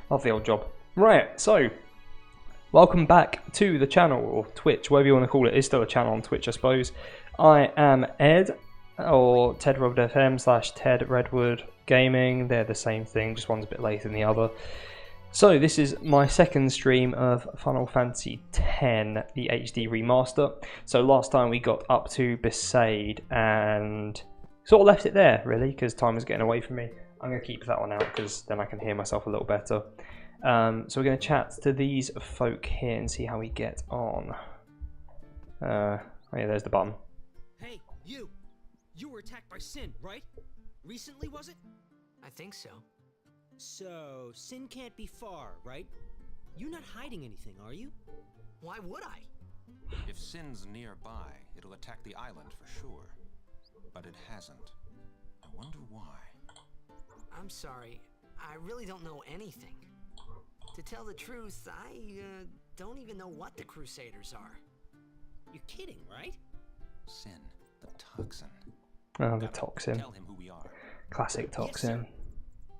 Love the old job. Right, so welcome back to the channel, or Twitch, whatever you want to call it. It's still a channel on Twitch, I suppose. I am Ed, or TedRedwood Ted Redwood Gaming. They're the same thing, just one's a bit later than the other. So this is my second stream of Final Fantasy X, the HD remaster. So last time we got up to Besaid and sort of left it there, really, because time was getting away from me. I'm going to keep that one out because then I can hear myself a little better. So we're going to chat to these folk here and see how we get on. Oh yeah, there's the button. Hey, you! You were attacked by Sin, right? Recently, was it? I think so. So, Sin can't be far, right? You're not hiding anything, are you? Why would I? If Sin's nearby, it'll attack the island for sure. But it hasn't. I wonder why. I'm sorry. I really don't know anything. To tell the truth, I don't even know what the Crusaders are. You're kidding, right? Sin, the toxin. Oh, the toxin. Tell him who we are. Classic toxin. Yes,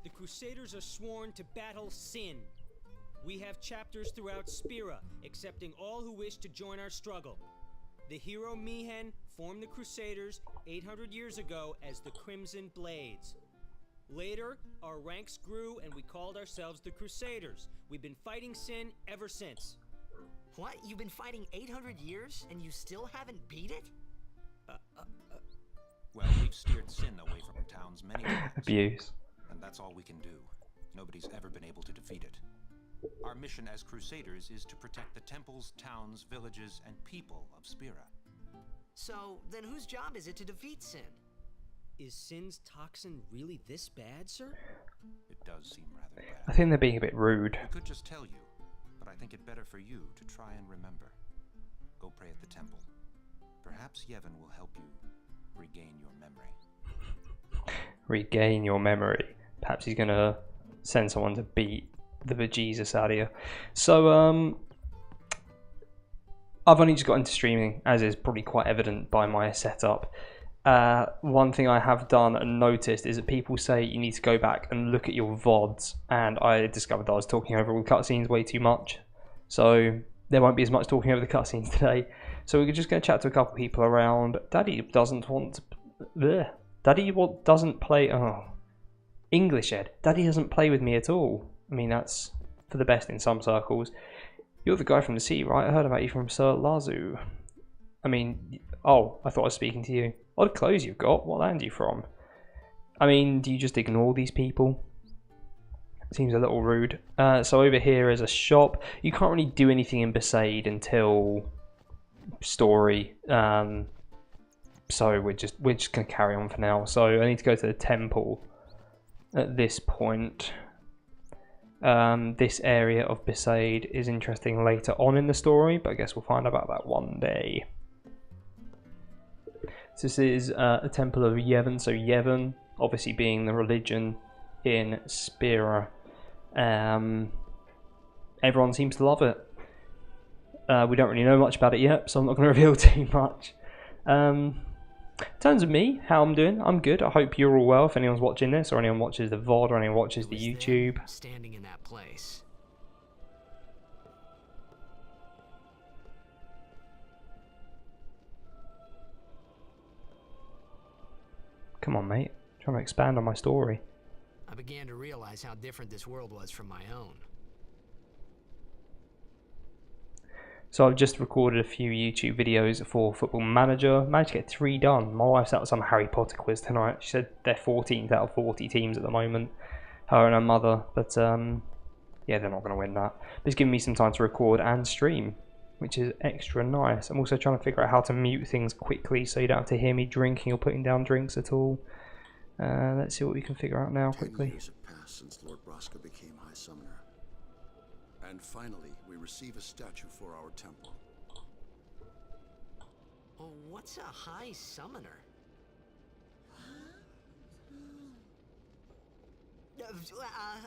the Crusaders are sworn to battle Sin. We have chapters throughout Spira, accepting all who wish to join our struggle. The hero Mihen formed the Crusaders 800 years ago as the Crimson Blades. Later, our ranks grew and we called ourselves the Crusaders. We've been fighting Sin ever since. What? You've been fighting 800 years and you still haven't beat it? Well, we've steered Sin away from towns many times. Abuse. And that's all we can do. Nobody's ever been able to defeat it. Our mission as Crusaders is to protect the temples, towns, villages, and people of Spira. So, then whose job is it to defeat Sin? Is Sin's toxin really this bad, sir? It does seem rather bad. I think they're being a bit rude. I could just tell you, but I think it better for you to try and remember. Go pray at the temple. Perhaps Yevon will help you regain your memory. Regain your memory. Perhaps he's gonna send someone to beat the bejesus out of you. So I've only just got into streaming, as is probably quite evident by my setup. One thing I have done and noticed is that people say you need to go back and look at your VODs, and I discovered that I was talking over all the cutscenes way too much. So there won't be as much talking over the cutscenes today. So we're just going to chat to a couple of people around. Daddy doesn't want to... Bleh. Daddy doesn't play... Oh. English, Ed. Daddy doesn't play with me at all. I mean, that's for the best in some circles. You're the guy from the sea, right? I heard about you from Sir Lazu. I mean... Oh, I thought I was speaking to you. Odd clothes you've got. What land are you from? I mean, do you just ignore these people? Seems a little rude. So over here is a shop. You can't really do anything in Besaid until story. So we're just gonna carry on for now. So I need to go to the temple at this point. This area of Besaid is interesting later on in the story, but I guess we'll find out about that one day. So this is a temple of Yevon. So Yevon, obviously being the religion in Spira. Everyone seems to love it. We don't really know much about it yet, so I'm not going to reveal too much. In terms of me, how I'm doing, I'm good. I hope you're all well. If anyone's watching this, or anyone watches the VOD, or anyone watches the YouTube. Standing in that place. Come on, mate. I'm trying to expand on my story. I began to realize how different this world was from my own. So I've just recorded a few YouTube videos for Football Manager. Managed to get 3 done. My wife's out of some Harry Potter quiz tonight. She said they're 14th out of 40 teams at the moment. Her and her mother. But yeah, they're not going to win that. But it's giving me some time to record and stream, which is extra nice. I'm also trying to figure out how to mute things quickly so you don't have to hear me drinking or putting down drinks at all. Let's see what we can figure out now quickly. 10 years have passed since Lord Braska became High Summoner. And finally, we receive a statue for our temple. Oh, what's a High Summoner?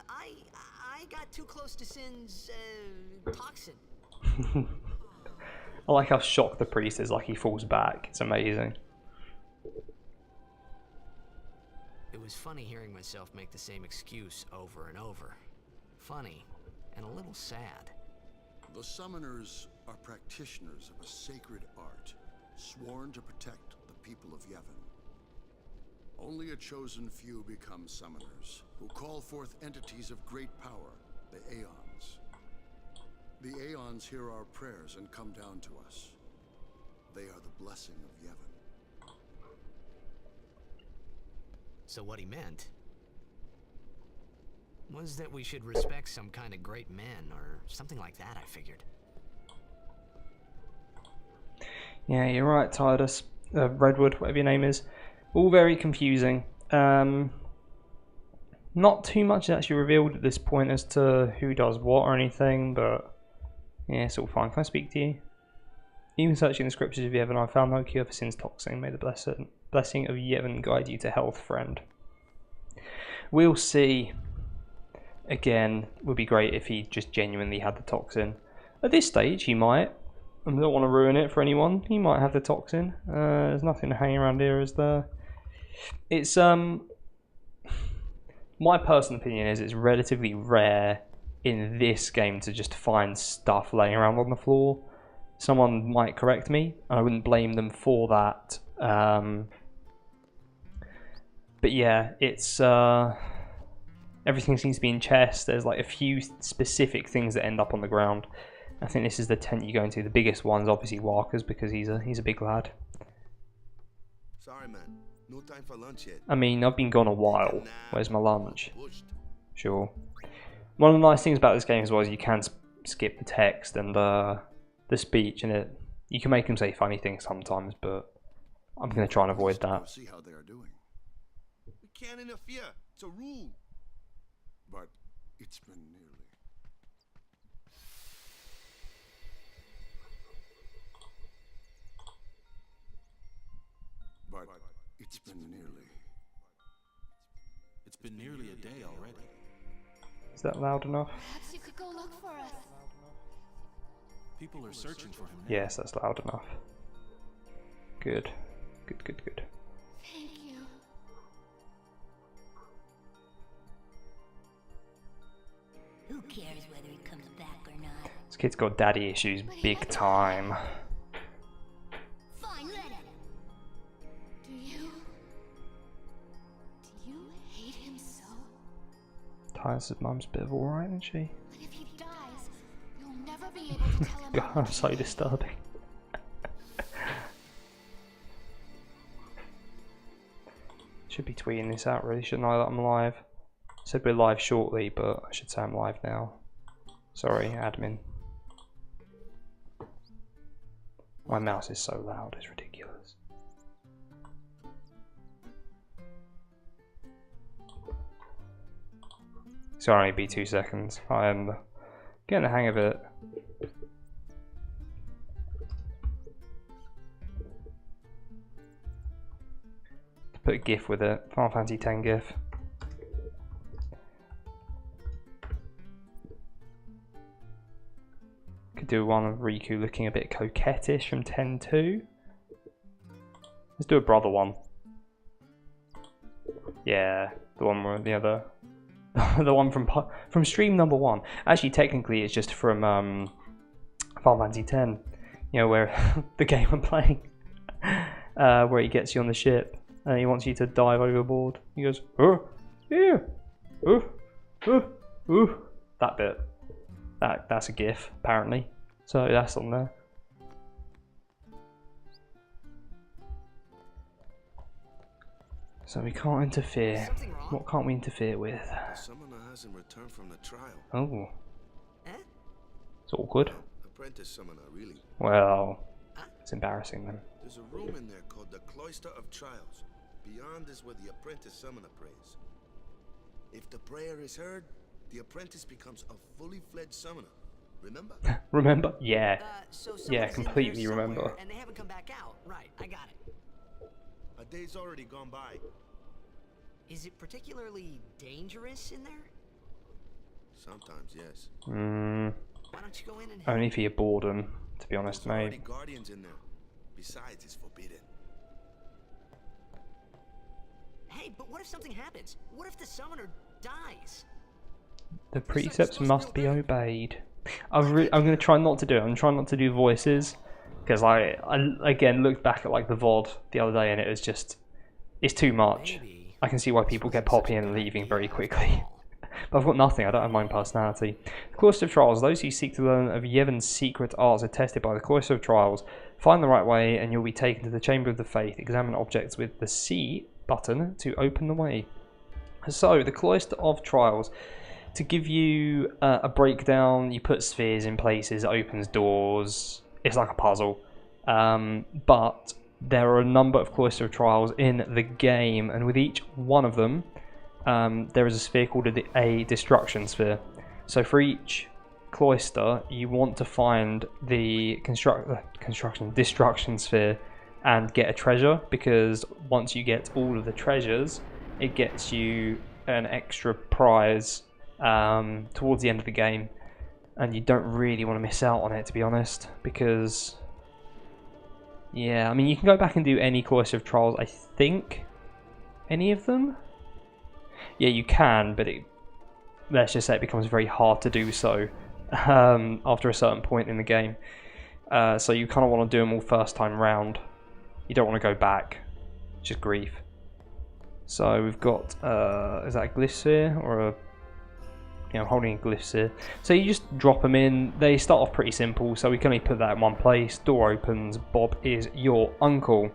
I got too close to Sin's toxin. I like how shocked the priest is, like he falls back. It's amazing. It was funny hearing myself make the same excuse over and over. funny and a little sad. The summoners are practitioners of a sacred art, sworn to protect the people of Yevon. Only a chosen few become summoners, who call forth entities of great power, the Aeons. The Aeons hear our prayers and come down to us. They are the blessing of Yevon. So what he meant was that we should respect some kind of great men or something like that, I figured. Yeah, you're right, Tidus. Redwood, whatever your name is. All very confusing. Not too much is actually revealed at this point as to who does what or anything, but yeah, it's all fine. Can I speak to you? Even searching the scriptures of Yevon, I found no cure for sin's toxin. May the blessing of Yevon guide you to health, friend. We'll see. Again, would be great if he just genuinely had the toxin. At this stage, he might. I don't want to ruin it for anyone. He might have the toxin. There's nothing hanging around here, is there? It's my personal opinion is it's relatively rare in this game to just find stuff laying around on the floor. Someone might correct me, and I wouldn't blame them for that. But yeah, it's everything seems to be in chests. There's like a few specific things that end up on the ground. I think this is the tent you go into. The biggest one's obviously Walker's because he's a big lad. Sorry, man. No time for lunch yet. I mean, I've been gone a while. Where's my lunch? Sure. One of the nice things about this game as well is you can skip the text and the speech, and you can make them say funny things sometimes, but I'm going to try and avoid that. See how they are doing. We can't interfere. It's a rule. But it's been nearly. But it's been nearly. It's been nearly a day already. Is that loud enough? Perhaps you could go look for us. People are searching for him now. Yes, that's loud enough. Good. Good, good, good. Thank you. Who cares whether he comes back or not? This kid's got daddy issues big time. Fine, let him. Do you hate him so? Ty's mum's a bit of alright, isn't she? But if he dies, you'll never be able to tell him. God, I'm so disturbing. Should be tweeting this out really, shouldn't I, that I'm live? Said we're live shortly, but I should say I'm live now. Sorry, admin. My mouse is so loud, it's ridiculous. Sorry, only be 2 seconds. I am getting the hang of it. To put a GIF with it, Final Fantasy X GIF. Could do one of Riku looking a bit coquettish from 10-2. Let's do a brother one. Yeah, the one where the other. The one from stream number 1. Actually, technically, it's just from Final Fantasy X. You know, where the game I'm playing, where he gets you on the ship and he wants you to dive overboard. He goes, oh, yeah, oh, oh, oh. That bit. That's a GIF apparently. So that's on there. So we can't interfere. What can't we interfere with? The summoner hasn't returned from the trial. Oh. Eh? It's awkward. Apprentice summoner, really. Well, it's embarrassing then. There's a room in there called the Cloister of Trials. Beyond is where the apprentice summoner prays. If the prayer is heard, the apprentice becomes a fully fledged summoner. Remember? Remember? Yeah. So Yeah, someone's in completely there remember. somewhere And they haven't come back out. Right, I got it. A day's already gone by. Is it particularly dangerous in there? Sometimes, yes. Mm, Why don't you go in and help? only for your boredom, to be honest, There's already mate. guardians in there. Besides, it's forbidden. Hey, but what if something happens? What if the summoner dies? The precepts must be obeyed. I'm going to try not to do it. I'm trying not to do voices because I again looked back at like the VOD the other day and it was just it's too much. I can see why people get popping in and leaving very quickly. But I've got nothing. I don't have my own personality. The Cloister of Trials. Those who seek to learn of Yevon's secret arts are tested by the Cloister of Trials. Find the right way and you'll be taken to the Chamber of the Faith. Examine objects with the C button to open the way. So, the Cloister of Trials. To give you a breakdown, you put spheres in places, it opens doors. It's like a puzzle. But there are a number of Cloister of Trials in the game, and with each one of them, there is a sphere called a destruction sphere. So for each cloister, you want to find the destruction sphere and get a treasure, because once you get all of the treasures, it gets you an extra prize towards the end of the game, and you don't really want to miss out on it, to be honest, because yeah, I mean, you can go back and do any Cloister of Trials, I think. Any of them? Yeah, you can, but let's just say it becomes very hard to do so after a certain point in the game. So you kind of want to do them all first time round. You don't want to go back. Just grief. So we've got, is that a glyph sphere or a... I'm holding a glyph sphere. So you just drop them in. They start off pretty simple, so we can only put that in one place. Door opens. Bob is your uncle.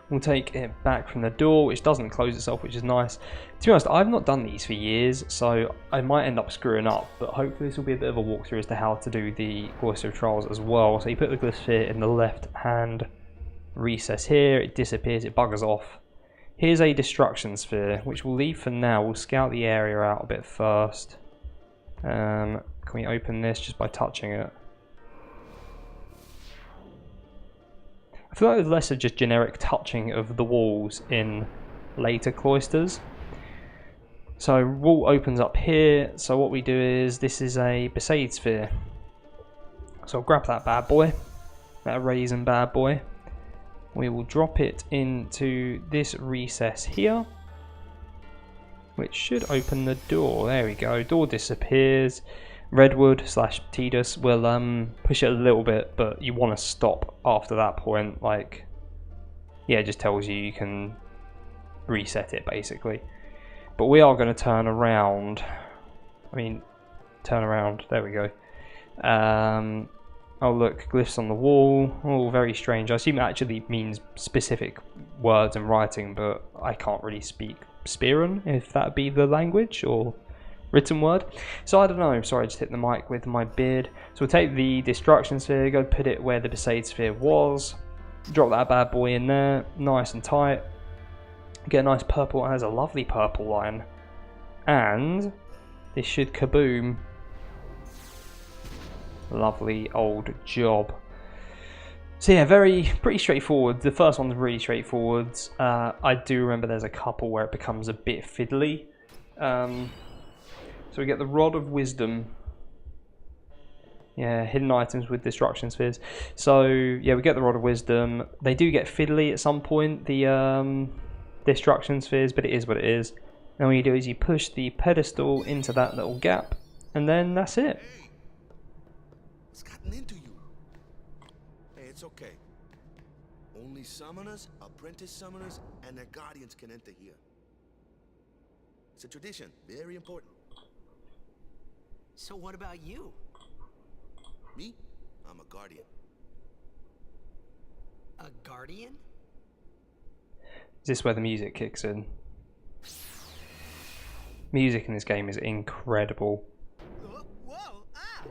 We'll take it back from the door, which doesn't close itself, which is nice. To be honest, I've not done these for years, so I might end up screwing up, but hopefully this will be a bit of a walkthrough as to how to do the Cloister of Trials as well. So you put the glyph sphere in the left hand recess here, it disappears, it buggers off. Here's a destruction sphere, which we'll leave for now. We'll scout the area out a bit first. Can we open this just by touching it? I feel like there's less of just generic touching of the walls in later cloisters. So wall opens up here. So what we do is, this is a Besaid sphere. So I'll grab that bad boy, that raisin bad boy. We will drop it into this recess here, which should open the door. There we go. Door disappears. Redwood / Tidus will push it a little bit, but you want to stop after that point. Like, yeah, it just tells you you can reset it basically. But we are going to turn around. I mean, turn around. There we go. Oh look, glyphs on the wall. Oh, very strange. I assume it actually means specific words and writing, but I can't really speak Spearan, if that be the language, or written word. So I don't know. Sorry, I just hit the mic with my beard. So we'll take the destruction sphere, go put it where the Besaid sphere was. Drop that bad boy in there, nice and tight. Get a nice purple, it has a lovely purple line. And this should kaboom. Lovely old job. So yeah, pretty straightforward. The first one's really straightforward. I do remember there's a couple where it becomes a bit fiddly. So we get the Rod of Wisdom. Yeah, hidden items with destruction spheres. So yeah, we get the Rod of Wisdom. They do get fiddly at some point, the destruction spheres, but it is what it is. And what you do is you push the pedestal into that little gap, and then that's it. It's gotten into you. Hey, it's okay. Only summoners, apprentice summoners, and their guardians can enter here. It's a tradition, very important. So what about you? Me? I'm a guardian. A guardian? Is this where the music kicks in? Music in this game is incredible. Whoa! Ah!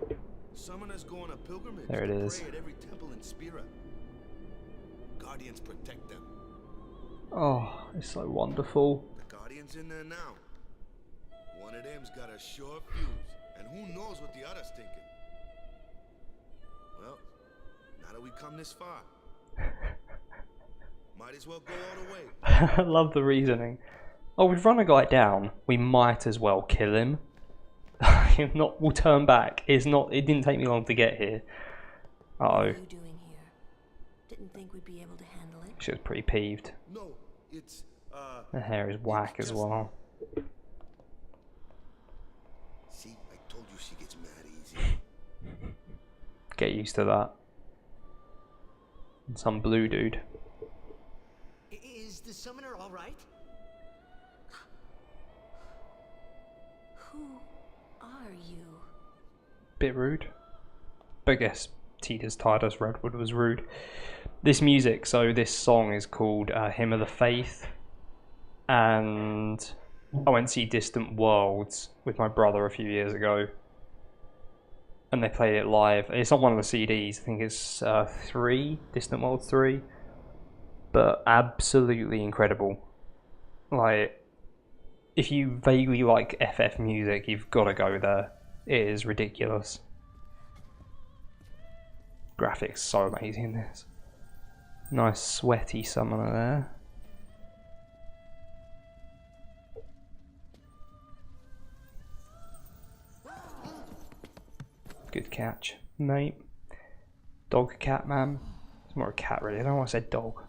Summoners go on a pilgrimage. There it is. Pray at every temple in Spira. Guardians protect them. Oh, it's so wonderful. The guardian's in there now. One of them's got a short fuse, and who knows what the other's thinking. Well, now that we've come this far, might as well go all the way. I love the reasoning. Oh, we've run a guy down. We might as well kill him. If not, we'll turn back. It didn't take me long to get here. What Uh-oh. are you doing here? Didn't think we'd be able to handle it. She was pretty peeved. No, it's Her hair is whack as well. you she gets mad easy. Get used to that. Some blue dude. Is the summoner all right? Who are you? Bit rude. But I guess Tita's Titus Redwood was rude. This music, so this song is called Hymn of the Faith. And I went to see Distant Worlds with my brother a few years ago. And they played it live. It's on one of the CDs. I think it's 3, Distant Worlds 3. But absolutely incredible. Like, if you vaguely like FF music, you've got to go there. It is ridiculous. Graphics so amazing in this. Nice sweaty summoner there. Good catch, mate. Dog cat man. It's more a cat really, I don't want to say dog.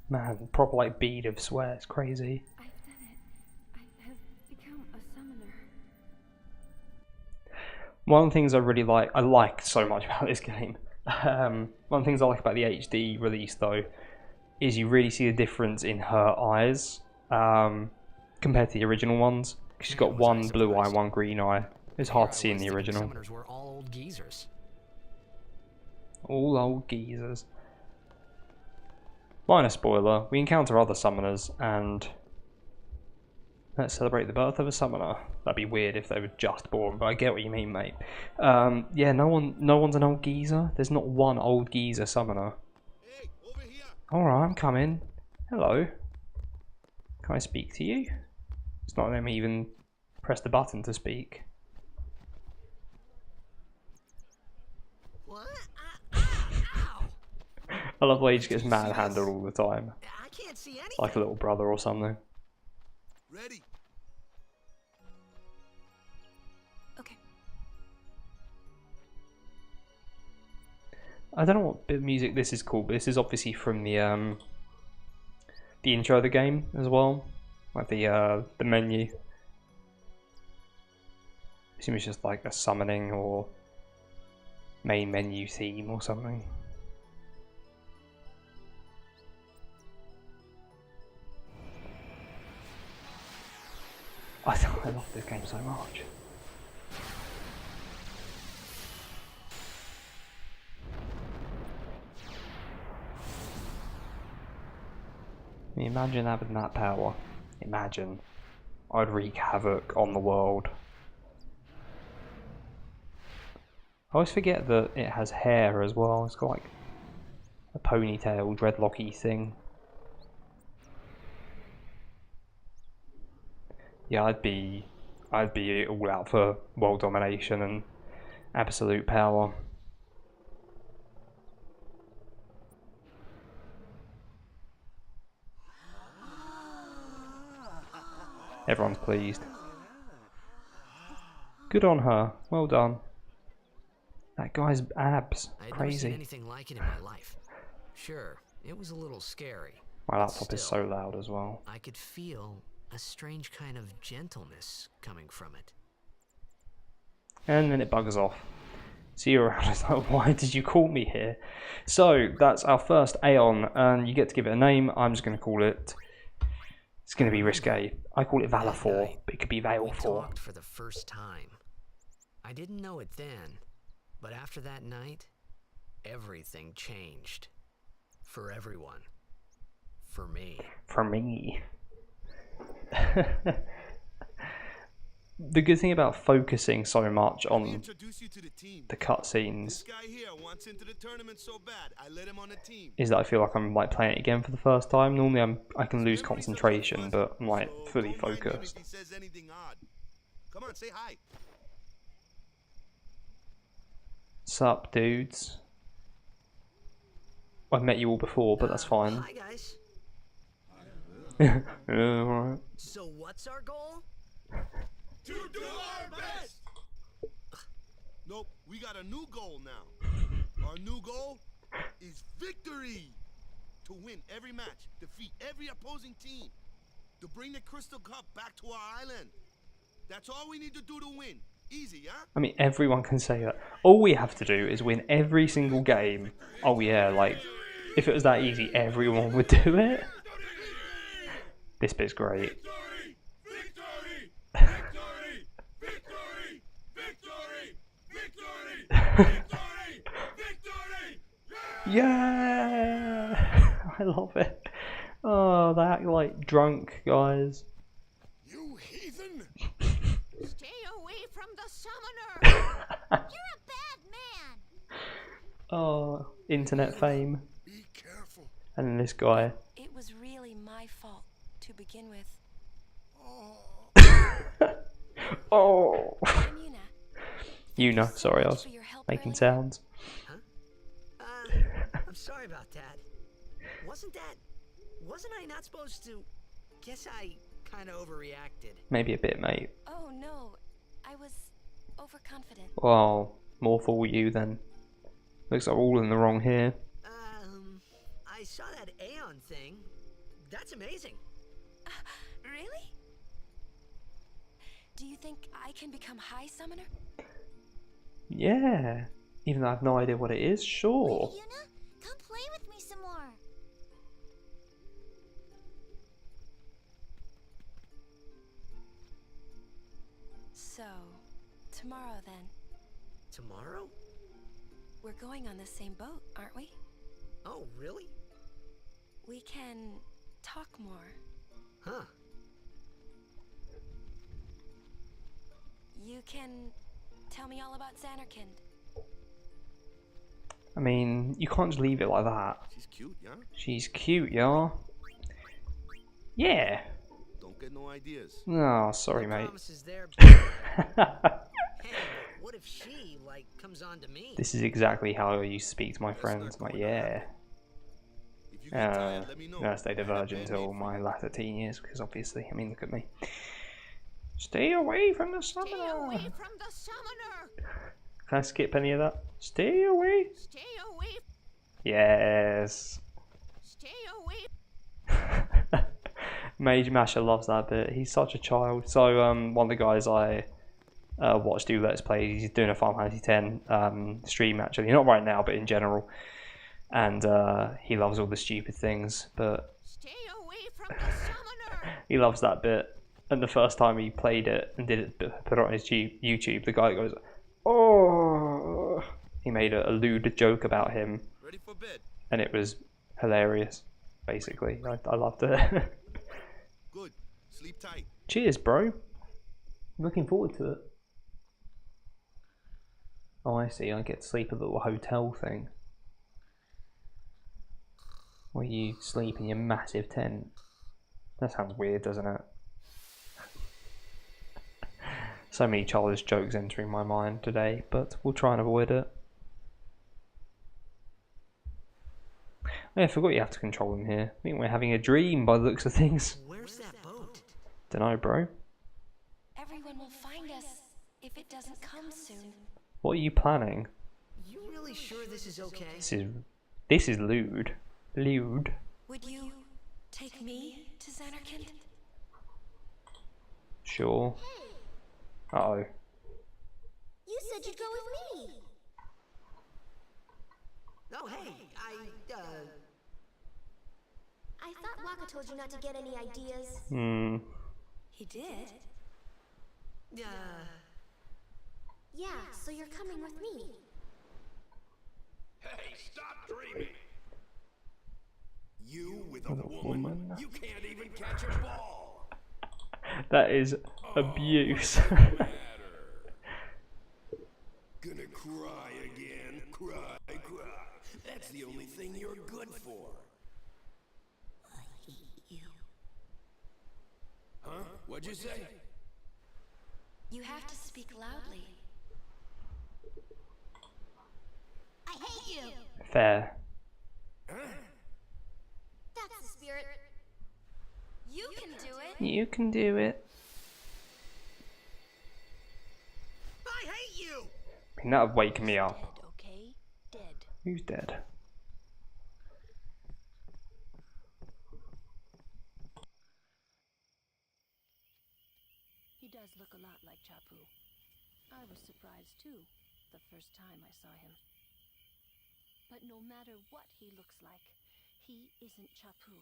Man, proper like bead of sweat, it's crazy. I've done it. I have become a summoner. One of the things I really like so much about this game. One of the things I like about the HD release though, is you really see the difference in her eyes compared to the original ones. She's got one blue eye, one green eye. It's hard to see in the original. Summoners were all old geezers. All old geezers. Minor spoiler, we encounter other summoners and let's celebrate the birth of a summoner. That'd be weird if they were just born, but I get what you mean, mate. Yeah, no one's an old geezer. There's not one old geezer summoner. Hey, over here. Alright, I'm coming. Hello. Can I speak to you? It's not letting me even press the button to speak. What? Ow! I love the way he just gets manhandled all the time. I can't see anything. Like a little brother or something. Ready. Okay. I don't know what bit of music this is called, but this is obviously from the intro of the game as well. Like the menu. I assume it's just like a summoning or main menu theme or something. I love this game so much. I mean, imagine having that power. Imagine. I'd wreak havoc on the world. I always forget that it has hair as well. It's got like a ponytail, dreadlocky thing. Yeah, I'd be all out for world domination and absolute power. Everyone's pleased. Good on her. Well done. That guy's abs. I'd never Crazy. seen anything like it in my life. Sure, it was a little scary. My laptop is so Still, loud as well. I could feel a strange kind of gentleness coming from it. And then it buggers off. See you around. It's like, why did you call me here? So that's our first Aeon, and you get to give it a name. I'm just going to call it. It's going to be risque. I call it Valefor, but it could be We Valefor. talked for the first time. I didn't know it then, but after that night, everything changed. For everyone. For me. For me. The good thing about focusing so much Let me on introduce you to the team. the cutscenes This guy here wants into the tournament so bad. I let him on the team. is that I feel like I'm like playing it again for the first time. Normally I can lose concentration, but I'm like So fully don't mind him focused. if he says anything odd. Come on, say hi. Sup, dudes? I've met you all before, but that's fine. Hi, guys. Yeah, alright. So what's our goal? To do our best. Nope, we got a new goal now. Our new goal is victory. To win every match, defeat every opposing team, to bring the Crystal Cup back to our island. That's all we need to do to win. Easy, huh? I mean, everyone can say that. All we have to do is win every single game. Oh yeah, like, if it was that easy, everyone would do it. This bit's great. Yeah! I love it. Oh, they act like drunk guys. You heathen! Stay away from the summoner! You're a bad man! Oh, internet fame. Be careful. And then this guy. It was really my fault to begin with. Oh. I'm Yuna. Yuna, sorry, I was making sounds. I'm sorry about that. Wasn't I not supposed to? Guess I kind of overreacted. Maybe a bit, mate. Oh no, I was overconfident. Well, more for you then. Looks like we're all in the wrong here. I saw that Aeon thing. That's amazing. Really? Do you think I can become High Summoner? Yeah. Even though I have no idea what it is, sure. Wait, Yuna, come play with me some more. So, tomorrow then. Tomorrow? We're going on the same boat, aren't we? Oh, really? We can talk more. Huh. You can tell me all about Xanarkand. I mean, you can't just leave it like that. She's cute, yeah? She's cute, yeah. Yeah. Don't get no ideas. Oh, sorry, No mate. promises there, but, hey, but what if she, like, comes on to me? This is exactly how I used to speak to my That's friends. not Like, going to yeah. happen. If you get tired, let me know. I stayed a virgin until my latter teen years, because obviously, I mean, look at me. Stay away from the summoner. Stay away from the summoner! Can I skip any of that? Stay away. Stay away! Yes. Stay away! Mage Masher loves that bit. He's such a child. So one of the guys I watched do Let's Play, he's doing a Final Fantasy X stream actually. Not right now, but in general. And he loves all the stupid things, but Stay away from the summoner! he loves that bit. And the first time he played it and did it, put it on his YouTube, the guy goes, "Oh!" He made a lewd joke about him, Ready for bed. and it was hilarious. Basically, I loved it. Good. Sleep tight. Cheers, bro. I'm looking forward to it. Oh, I see. I get to sleep at the little hotel thing, where you sleep in your massive tent. That sounds weird, doesn't it? So many childish jokes entering my mind today, but we'll try and avoid it. I forgot you have to control them here. I think we're having a dream by the looks of things. Where's that boat? Dunno, bro. Everyone will find us if it doesn't come soon. What are you planning? You really sure this is okay? This is lewd. Lewd. Would you take me to Xanarkand? Sure. Uh-oh. You said you'd go with me! Oh, hey, I thought Waka told you not to get any ideas. He did? Yeah, so you're coming with me. Hey, stop dreaming. You with a woman? You can't even catch a ball. That is abuse. Gonna cry again. Cry, cry. That's the only thing you're good for. I hate you. Huh? What'd you say? You have to speak loudly. I hate you! Fair. That's the spirit. You can do it. You can do it. I hate you! I mean, that would wake me up. Dead, okay? Dead. Who's dead? He does look a lot like Chapu. I was surprised too, the first time I saw him. But no matter what he looks like, he isn't Chapu.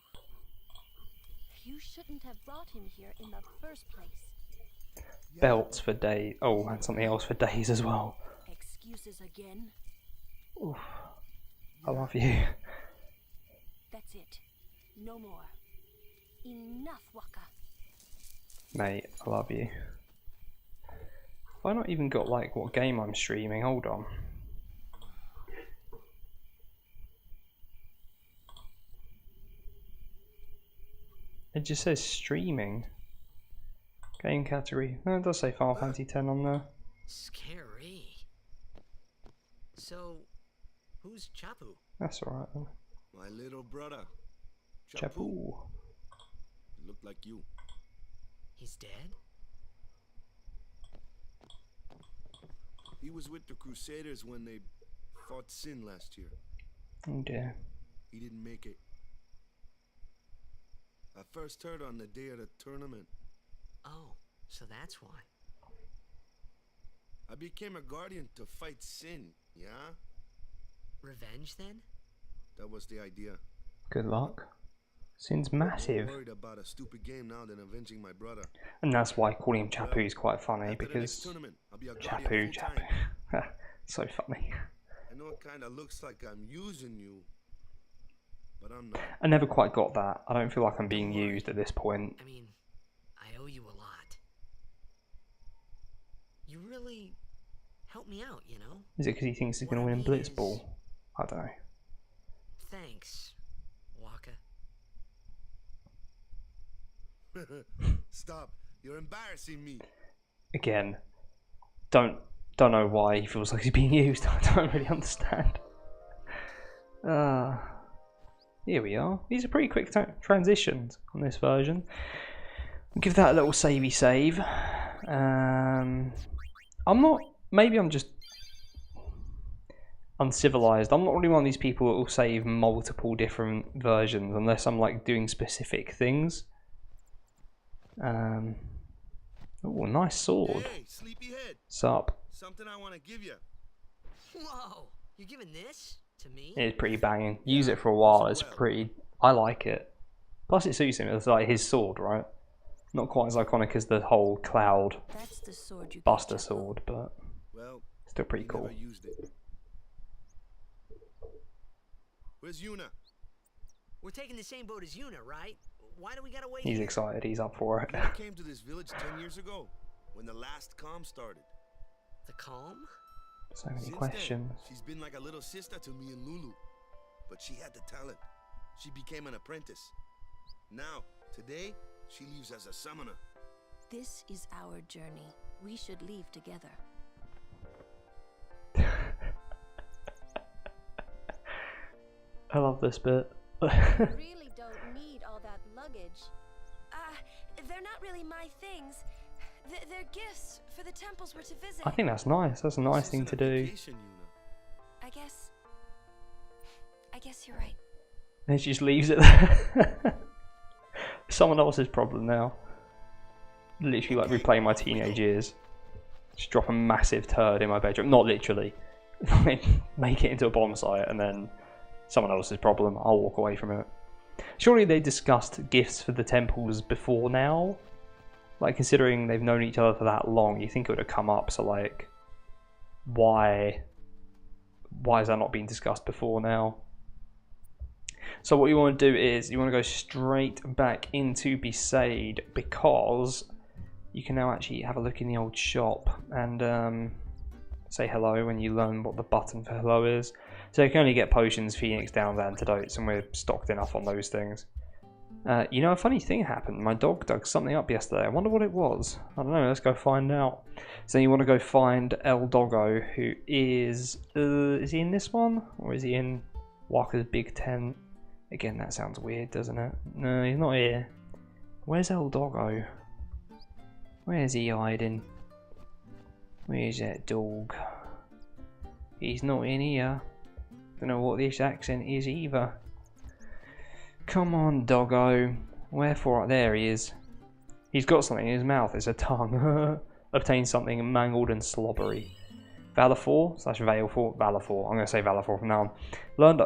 You shouldn't have brought him here in the first place. Belts for days. Oh, and something else for days as well. Excuses again? Oof. I love you. That's it. No more. Enough, Waka. Mate, I love you. Have I not even got like what game I'm streaming? Hold on. It just says streaming. Game category. No, it does say Final Fantasy X on there. Scary. So, who's Chapu? That's alright then. My little brother. Chapu. Looked like you. He's dead? He was with the Crusaders when they fought Sin last year. Oh dear. He didn't make it. I first heard on the day of the tournament. Oh, so that's why. I became a guardian to fight Sin, yeah? Revenge then? That was the idea. Good luck. Sin's I'm more massive. worried about a stupid game now than avenging my brother. And that's why calling him Chapu is quite funny, After the next because tournament, I'll be a guardian Chapu, full-time. Chapu. So funny. I know it kind of looks like I'm using you, but I'm not. I never quite got that. I don't feel like I'm being used at this point. I mean, I owe you a lot. You really helped me out, you know? Is it because he thinks he's going to win in Blitzball? I don't know. Thanks, Waka. Stop. You're embarrassing me. Again, don't know why he feels like he's being used. I don't really understand. Here we are. These are pretty quick transitions on this version. We'll give that a little savey save. I'm not. Maybe I'm just uncivilized. I'm not really one of these people that will save multiple different versions unless I'm like doing specific things. Oh, nice sword. Hey, sleepyhead. Sup? Something I want to give you. Whoa! You're giving this to me? It's pretty banging. Use it for a while. It's pretty. I like it. Plus, it suits him. It's like his sword, right? Not quite as iconic as the whole Cloud That's the sword you Buster sword, but Well, still pretty you cool. never used it. Where's Yuna? We're taking the same boat as Yuna, right? Why do we gotta wait He's here? excited. He's up for it. Yuna came to this village 10 years ago, when the last calm started. The calm? So many Since questions. then, she's been like a little sister to me and Lulu. But she had the talent. She became an apprentice. Now, today, she leaves as a summoner. This is our journey. We should leave together. I love this bit. Really don't need all that luggage. They're not really my things. They're gifts for the temples we're to visit. I think that's nice. That's a nice This thing isn't to a do. vacation, Yuna. I guess you're right. And she just leaves it there. Someone else's problem now. Literally like replaying my teenage years. Just drop a massive turd in my bedroom. Not literally. Make it into a bomb site and then someone else's problem. I'll walk away from it. Surely they discussed gifts for the temples before now? Like, considering they've known each other for that long, you think it would have come up. So like, why is that not being discussed before now? So what you want to do is you want to go straight back into Besaid, because you can now actually have a look in the old shop and say hello when you learn what the button for hello is. So you can only get potions, Phoenix Downs, antidotes, and we're stocked enough on those things. You know, a funny thing happened. My dog dug something up yesterday. I wonder what it was. I don't know. Let's go find out. So you want to go find El Doggo, who is he in this one? Or is he in Waka's big tent? Again, that sounds weird, doesn't it? No, he's not here. Where's El Doggo? Where's he hiding? Where's that dog? He's not in here. Don't know what this accent is either. Come on, doggo. Wherefore? There he is. He's got something in his mouth. It's a tongue. Obtain something mangled and slobbery. Valefor / Valefor. Valefor. I'm going to say Valefor from now on. Learn to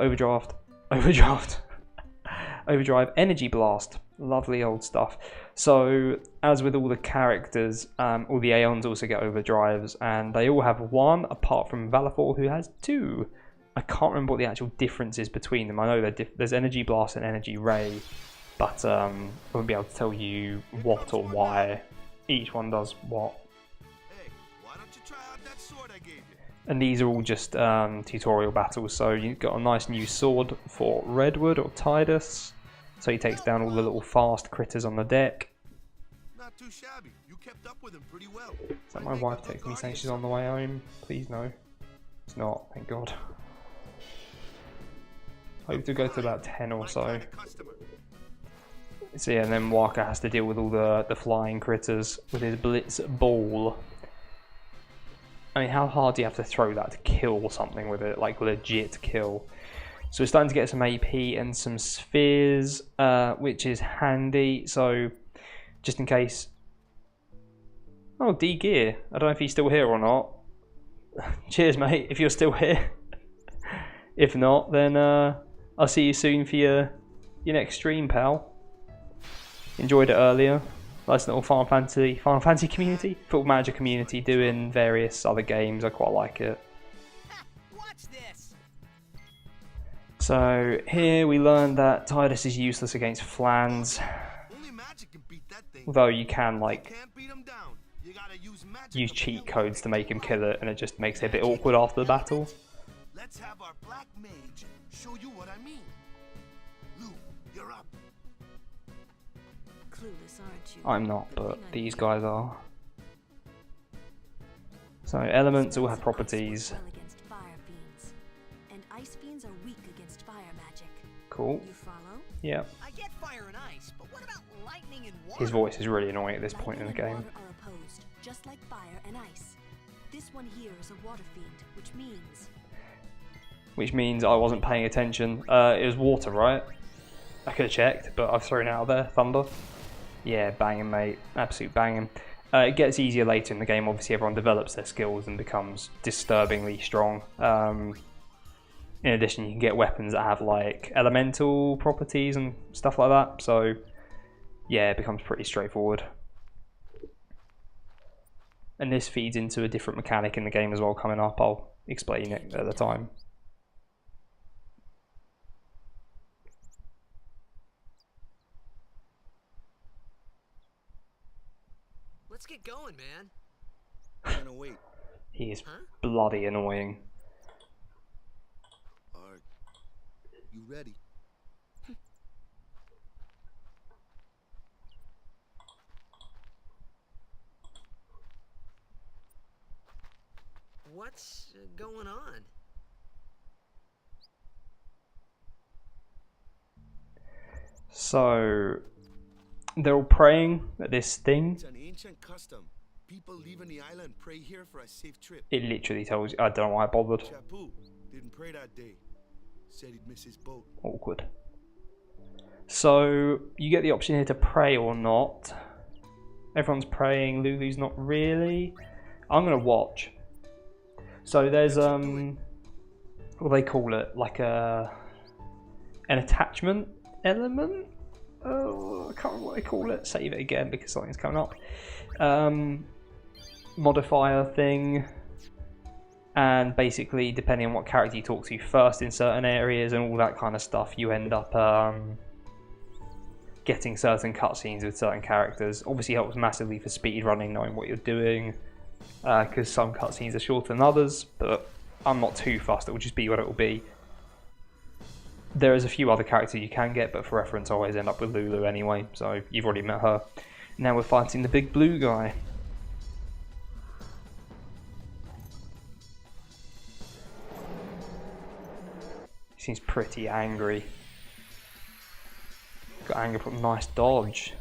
overdrive energy blast. Lovely old stuff. So, as with all the characters, all the Aeons also get overdrives, and they all have one, apart from Valefor, who has two. I can't remember what the actual difference is between them. I know there's energy blast and energy ray, but I won't be able to tell you what or why each one does what. Hey, why don't you try out that sword I gave you? And these are all just tutorial battles. So you've got a nice new sword for Redwood or Tidus. So he takes down all the little fast critters on the deck. Not too shabby. You kept up with him pretty well. Is that my wife texting me saying she's on the way home? Please no. It's not, thank God. Hope to go to about 10 or so. So yeah, and then Waka has to deal with all the flying critters with his blitz ball. I mean, how hard do you have to throw that to kill something with it? Like, legit kill. So we're starting to get some AP and some spheres, which is handy. So, just in case... Oh, D-Gear. I don't know if he's still here or not. Cheers, mate, if you're still here. If not, then I'll see you soon for your next stream, pal. Enjoyed it earlier. Nice little Final Fantasy community, Football Manager community doing various other games. I quite like it. Watch this. So here we learned that Tidus is useless against Flans. Only magic can beat that thing. Although you can like Can't beat him down. You gotta use magic use to cheat pull codes to him. make him kill it, and it just makes it a bit awkward after the battle. Let's have our black mage show you what I mean. Lou, you're up. Clueless, aren't you? I'm not, but these guys are. So elements all have properties. Well against fire fiends, and ice fiends are weak against fire magic. Cool. You follow? Yeah. I get fire and ice, but what about lightning and water? His voice is really annoying at this point in the Lightning game. and water are opposed, just like fire and ice. This one here is a water fiend, Which means I wasn't paying attention. It was water, right? I could have checked, but I've thrown it out there. Thunder. Yeah, banging, mate. Absolute banging. It gets easier later in the game. Obviously, everyone develops their skills and becomes disturbingly strong. In addition, you can get weapons that have like elemental properties and stuff like that. So, yeah, it becomes pretty straightforward. And this feeds into a different mechanic in the game as well coming up. I'll explain it at the time. Let's get going, man. I'm gonna wait. He is Huh? bloody annoying. Are you ready? What's going on? So, they're all praying at this thing. It's an ancient custom. People leaving the island pray here for a safe trip. It literally tells you. I don't know why I bothered. Chapu didn't pray that day. Said he'd miss his boat. Awkward. So, you get the option here to pray or not. Everyone's praying. Lulu's not really. I'm going to watch. So, there's, what do they call it? Like an attachment element? Oh, I can't remember what they call it. Save it again because something's coming up. Modifier thing. And basically, depending on what character you talk to first in certain areas and all that kind of stuff, you end up getting certain cutscenes with certain characters. Obviously helps massively for speed running, knowing what you're doing, because some cutscenes are shorter than others, but I'm not too fussed, it will just be what it will be. There is a few other characters you can get, but for reference I always end up with Lulu anyway, so you've already met her. Now we're fighting the big blue guy. He seems pretty angry. Got anger from nice dodge.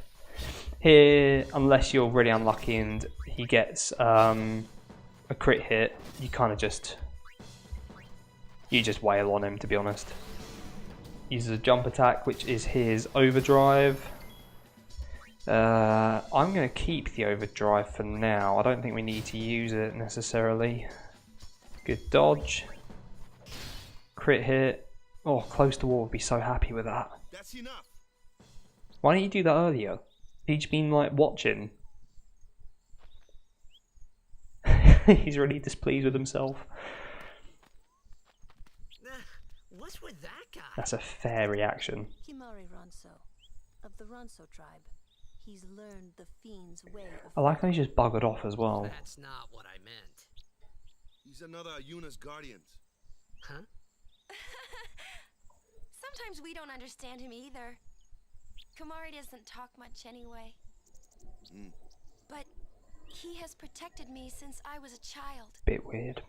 Here, unless you're really unlucky and he gets a crit hit, you kind of just You just wail on him, to be honest. Uses a jump attack, which is his overdrive. I'm going to keep the overdrive for now. I don't think we need to use it necessarily. Good dodge. Crit hit. Oh, close to wall would be so happy with that. That's enough. Why didn't you do that earlier? He's been like watching. He's really displeased with himself. What's with that guy? That's a fair reaction. Kimari Ronso, of the Ronso tribe. He's learned the fiend's way of... I like how he's just buggered off as well. That's not what I meant. He's another Yuna's guardians. Huh? Sometimes we don't understand him either. Kumari doesn't talk much anyway. But he has protected me since I was a child. Bit weird.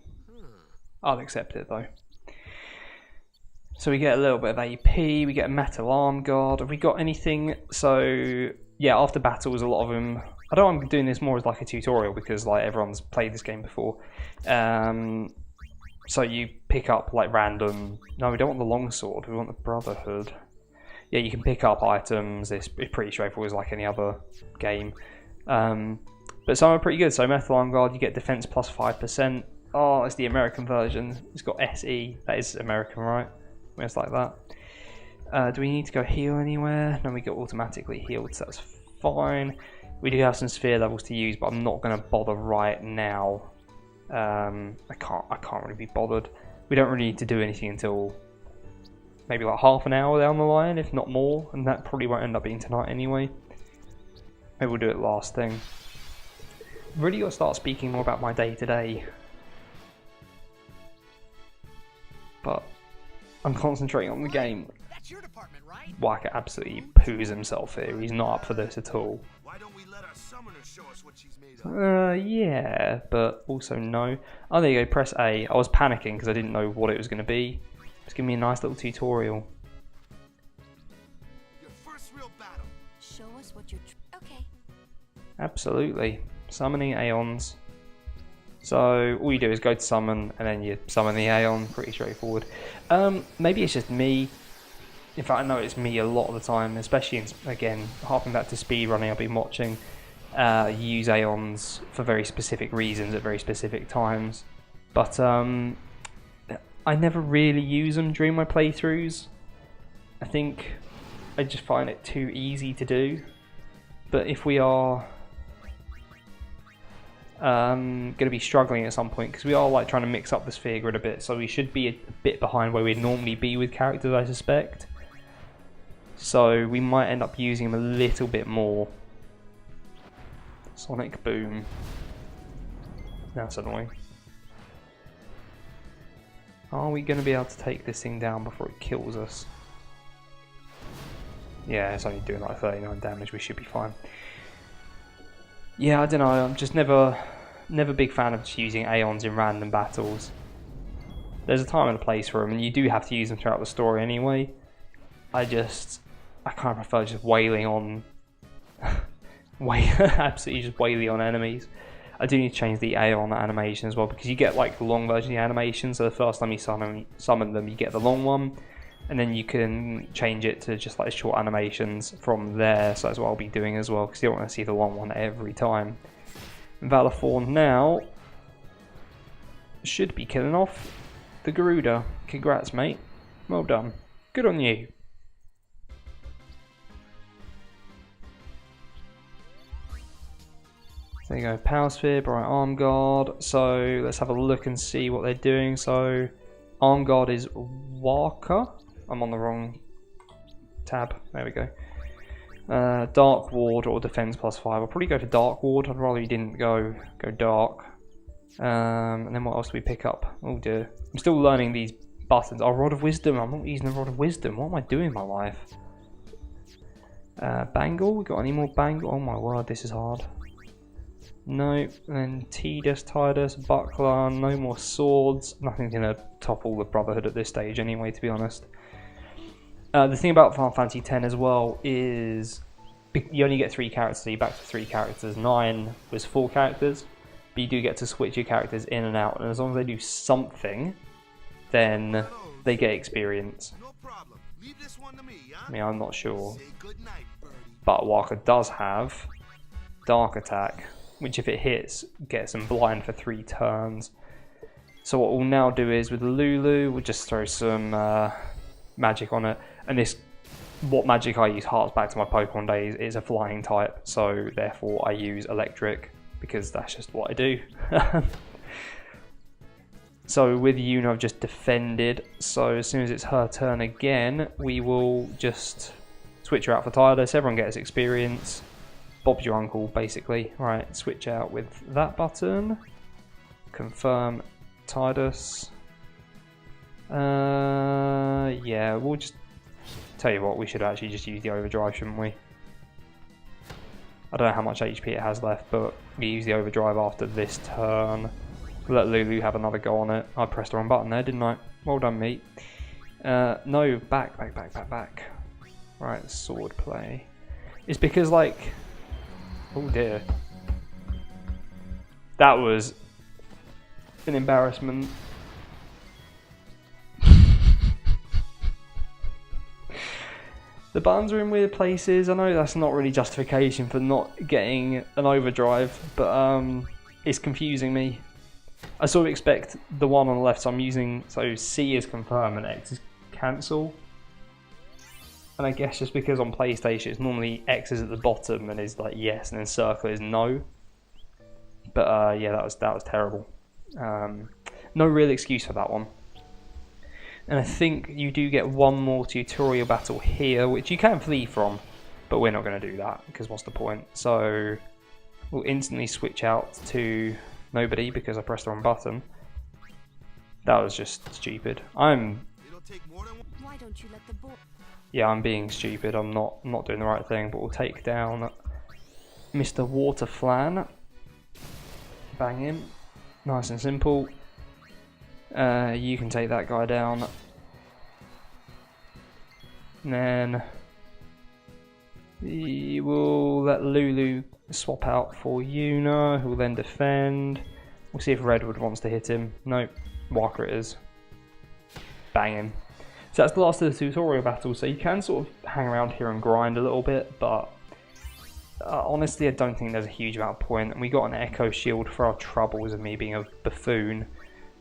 I'll accept it though. So we get a little bit of AP, we get a metal arm guard. Have we got anything? So yeah, after battles, a lot of them. I don't want doing this more as like a tutorial because like everyone's played this game before. So you pick up like random. No, we don't want the longsword. We want the Brotherhood. Yeah, you can pick up items. It's pretty straightforward, as like any other game. But some are pretty good. So metal arm guard, you get defense plus 5%. Oh, it's the American version. It's got SE. That is American, right? It's like that. Do we need to go heal anywhere? No, we get automatically healed, so that's fine. We do have some sphere levels to use, but I'm not going to bother right now. I can't really be bothered. We don't really need to do anything until maybe like half an hour down the line, if not more, and that probably won't end up being tonight anyway. Maybe we'll do it last thing. Really got to start speaking more about my day-to-day. But I'm concentrating on the game. That's your department, right? Whacker absolutely poos himself here. He's not up for this at all. Why don't we let our summoner show us what she's made of? Yeah, but also no. Oh, there you go. Press A. I was panicking because I didn't know what it was going to be. Just give me a nice little tutorial. Your first real battle. Show us what you're... Okay. Absolutely. Summoning Aeons. So all you do is go to summon and then you summon the Aeon. Pretty straightforward. Maybe it's just me. In fact, I know it's me a lot of the time, especially again, harping back to speedrunning I've been watching. Use Aeons for very specific reasons at very specific times. But I never really use them during my playthroughs. I think I just find it too easy to do. But if we are going to be struggling at some point, because we are like trying to mix up the sphere grid a bit, so we should be a bit behind where we'd normally be with characters, I suspect. So we might end up using them a little bit more. Sonic boom. That's annoying. Are we going to be able to take this thing down before it kills us? Yeah, it's only doing like 39 damage, we should be fine. Yeah, I don't know, I'm just never a big fan of just using Aeons in random battles. There's a time and a place for them, and you do have to use them throughout the story anyway. I kind of prefer just wailing on... absolutely just wailing on enemies. I do need to change the Aeon animation as well, because you get like the long version of the animation, so the first time you summon them, you get the long one. And then you can change it to just like short animations from there, so that's what I'll be doing as well, because you don't want to see the long one every time. Valefor now should be killing off the Garuda. Congrats, mate. Well done. Good on you. There you go, Power Sphere, Bright Arm Guard. So let's have a look and see what they're doing. So Arm Guard is Waka. I'm on the wrong tab. There we go. Dark Ward or Defense plus 5. I'll probably go for Dark Ward. I'd rather you didn't go Dark. And then what else do we pick up? Oh dear. I'm still learning these buttons. Oh, Rod of Wisdom. I'm not using the Rod of Wisdom. What am I doing in my life? Bangle. We got any more Bangle? Oh my word, this is hard. No. And then Tidus, Buckler. No more swords. Nothing's gonna topple the Brotherhood at this stage anyway, to be honest. The thing about Final Fantasy X as well is you only get 3 characters, so you're back to 3 characters. 9 was 4 characters, but you do get to switch your characters in and out, and as long as they do something, then they get experience. No problem. Leave this one to me, huh? I mean, I'm not sure. Say good night, birdie. But Walker does have Dark Attack, which if it hits, gets them blind for 3 turns. So what we'll now do is, with Lulu, we'll just throw some magic on it. And this, what magic I use harks back to my Pokemon days, is a flying type. So therefore I use Electric, because that's just what I do. So with Yuna, I've just defended. So as soon as it's her turn again, we will just switch her out for Tidus. Everyone gets experience. Bob's your uncle, basically. Right, switch out with that button. Confirm Tidus. Yeah, we'll just tell you what. We should actually just use the overdrive, shouldn't we? I don't know how much HP it has left, but we use the overdrive after this turn. Let Lulu have another go on it. I pressed the wrong button there, didn't I? Well done, mate. No, back. Right, sword play. It's because, like... Oh dear. That was an embarrassment. The buttons are in weird places. I know that's not really justification for not getting an overdrive, but it's confusing me. I sort of expect the one on the left, so I'm using, so C is confirm and X is cancel. And I guess just because on PlayStation it's normally X is at the bottom and is like yes, and then circle is no. But yeah, that was terrible. No real excuse for that one. And I think you do get one more tutorial battle here, which you can flee from, but we're not going to do that, because what's the point? So we'll instantly switch out to nobody because I pressed the wrong button. That was just stupid. Why don't you let the boy... Yeah, I'm being stupid. I'm not doing the right thing, but we'll take down Mr. Waterflan. Bang him. Nice and simple. You can take that guy down. And then we will let Lulu swap out for Yuna, who will then defend. We'll see if Redwood wants to hit him. Nope, Walker it is. Bang him. So that's the last of the tutorial battle, so you can sort of hang around here and grind a little bit, but honestly I don't think there's a huge amount of point. And we got an Echo Shield for our troubles of me being a buffoon.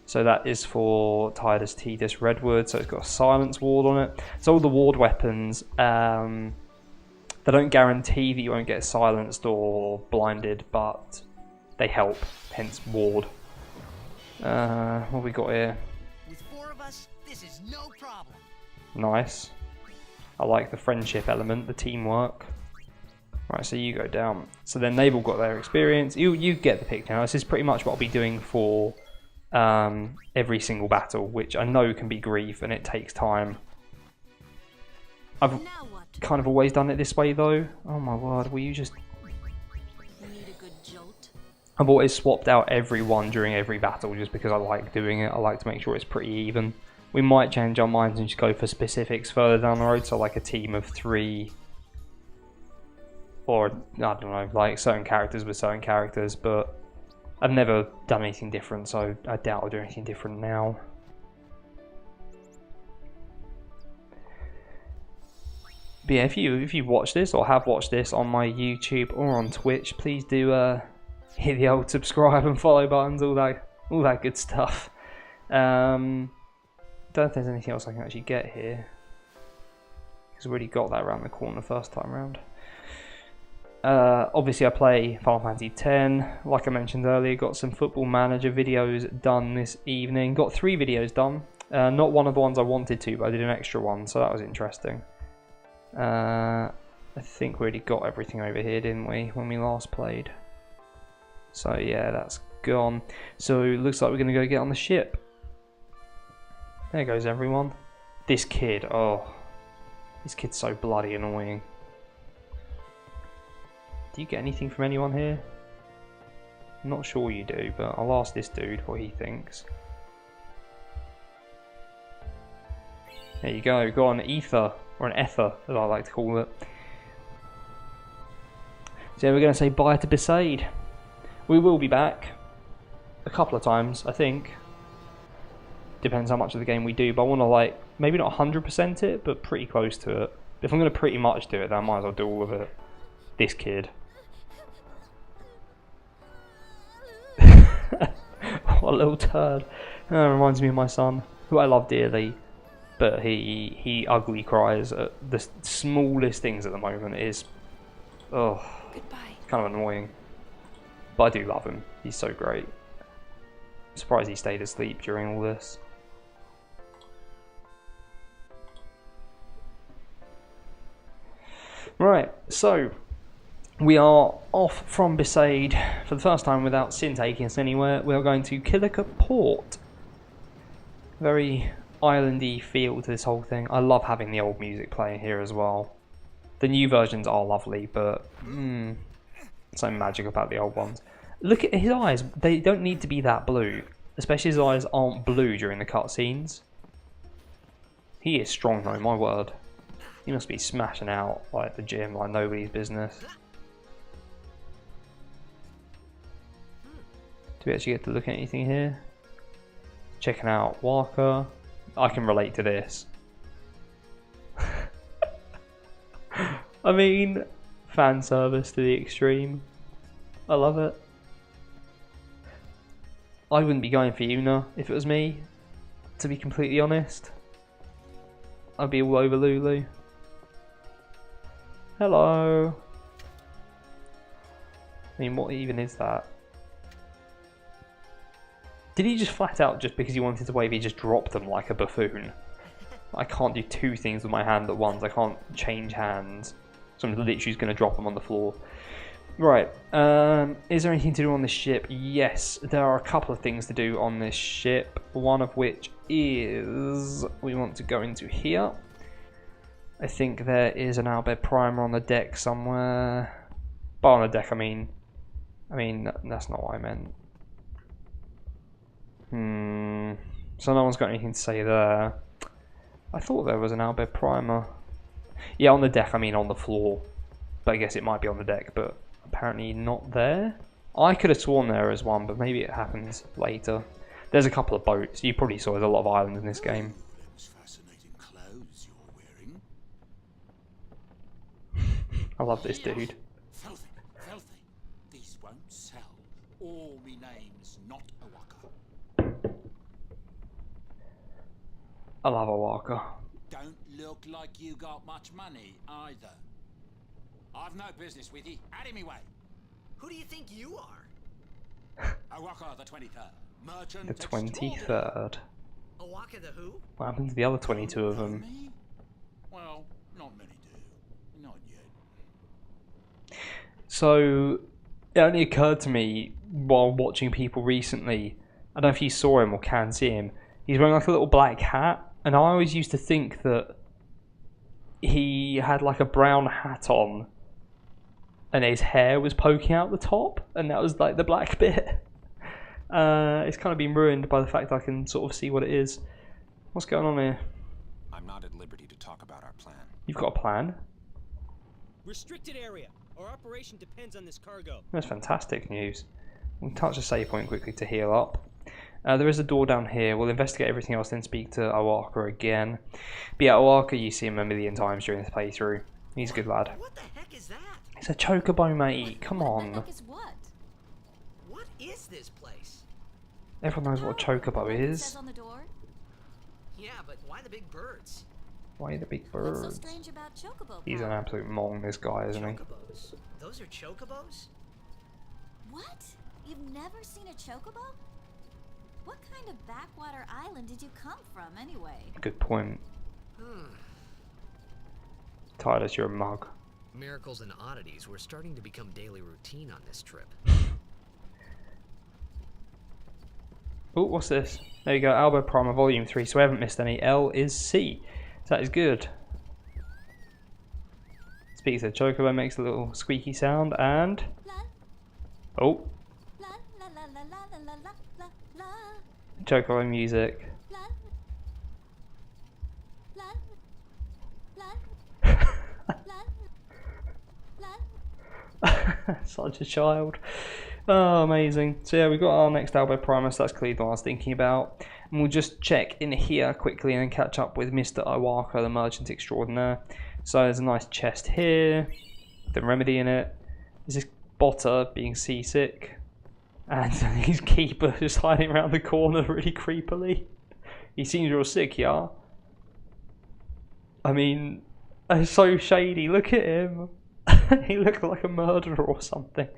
So that is for Tidus, Tidus, Redwood, so it's got a silence ward on it. So all the ward weapons, they don't guarantee that you won't get silenced or blinded, but they help, hence ward. What have we got here? With 4 of us, this is no problem. Nice. I like the friendship element, the teamwork. Right, so you go down. So then they've all got their experience. You get the picture now. This is pretty much what I'll be doing for every single battle, which I know can be grief and it takes time. I've kind of always done it this way though. Oh my word, will you just... You need a good jolt. I've always swapped out everyone during every battle just because I like doing it. I like to make sure it's pretty even. We might change our minds and just go for specifics further down the road, so like a team of 3, or I don't know, like certain characters with certain characters, but I've never done anything different, so I doubt I'll do anything different now. But yeah, if you watch this or have watched this on my YouTube or on Twitch, please do hit the old subscribe and follow buttons, all that good stuff. Don't know if there's anything else I can actually get here, because I already got that around the corner first time round. Obviously I play Final Fantasy X, like I mentioned earlier, got some Football Manager videos done this evening. Got 3 videos done, not one of the ones I wanted to, but I did an extra one, so that was interesting. I think we already got everything over here, didn't we, when we last played? So yeah, that's gone. So it looks like we're going to go get on the ship. There goes everyone. This kid, oh, this kid's so bloody annoying. Do you get anything from anyone here? I'm not sure you do, but I'll ask this dude what he thinks. There you go, got an ether, or an ether as I like to call it. So we're going to say bye to Besaid. We will be back a couple of times, I think. depends how much of the game we do, but I want to like maybe not 100% it, but pretty close to it. If I'm going to pretty much do it, then I might as well do all of it. This kid. What a little turd. Reminds me of my son, who I love dearly, but he ugly cries at the smallest things at the moment. It is, oh, kind of annoying. But I do love him. He's so great. I'm surprised he stayed asleep during all this. Right, so we are off from Besaid for the first time without Sin taking us anywhere. We are going to Killica Port. Very islandy feel to this whole thing. I love having the old music playing here as well. The new versions are lovely, but something magic about the old ones. Look at his eyes. They don't need to be that blue. Especially his eyes aren't blue during the cutscenes. He is strong though, my word. He must be smashing out like the gym like nobody's business. Do we actually get to look at anything here? Checking out Walker. I can relate to this. I mean, fan service to the extreme. I love it. I wouldn't be going for Yuna if it was me, to be completely honest. I'd be all over Lulu. Hello. I mean, what even is that? Did he just flat out, just because he wanted to wave, he just dropped them like a buffoon? I can't do two things with my hand at once. I can't change hands. So I'm literally just going to drop them on the floor. Right. Is there anything to do on this ship? Yes, there are a couple of things to do on this ship. One of which is we want to go into here. I think there is an Albed primer on the deck somewhere. But on the deck, I mean, that's not what I meant. So no one's got anything to say there. I thought there was an Albed primer. Yeah, on the deck, I mean on the floor. But I guess it might be on the deck, but apparently not there. I could have sworn there is one, but maybe it happens later. There's a couple of boats. You probably saw there's a lot of islands in this game. I love this dude. Filthy, filthy. These won't sell. All me name's not a Waka. I love a Walker. Don't look like you got much money either. I've no business with you. Out of me way. Who do you think you are? Awaka the 23rd. Merchant The 23rd. Awaka the who? What happened to the other 22 of them? Well, not many do. Not yet. So, it only occurred to me while watching people recently, I don't know if you saw him or can see him, he's wearing like a little black hat, and I always used to think that he had like a brown hat on and his hair was poking out the top, and that was like the black bit. It's kind of been ruined by the fact I can sort of see what it is. What's going on here? I'm not at liberty to talk about our plan. You've got a plan? Restricted area. Our operation depends on this cargo. That's fantastic news. We'll touch the save point quickly to heal up. There is a door down here. We'll investigate everything else, then speak to Awaka again. But yeah, Awaka, you see him a million times during this playthrough. He's a good lad. What the heck is that? It's a chocobo, mate. Come on. What the heck is what? What is this place? Everyone knows what a chocobo It is. says on the door. Yeah, but why the big birds? Why the big What's so birds? strange about chocobo? He's an power? absolute mong, this guy, isn't he? Chocobos. Those are chocobos? What? You've never seen a chocobo? What kind of backwater island did you come from, anyway? Good point. Titus, you're a mug. Miracles and oddities were starting to become daily routine on this trip. Oh, what's this? There you go, Albert Primer Volume 3, so we haven't missed any. L is C. So that is good. Speaks of the chocobo, makes a little squeaky sound, and... Oh. La la la la la la la la la Chocobo music. la la la la la. Such a child. Oh, amazing. So yeah, we've got our next Albo Primus. That's clearly the one I was thinking about. And we'll just check in here quickly and catch up with Mr. Owaka, the merchant extraordinaire. So there's a nice chest here, the remedy in it. There's this botter being seasick, and his keeper just hiding around the corner really creepily. He seems real sick, yeah. I mean, it's so shady. Look at him. He looked like a murderer or something.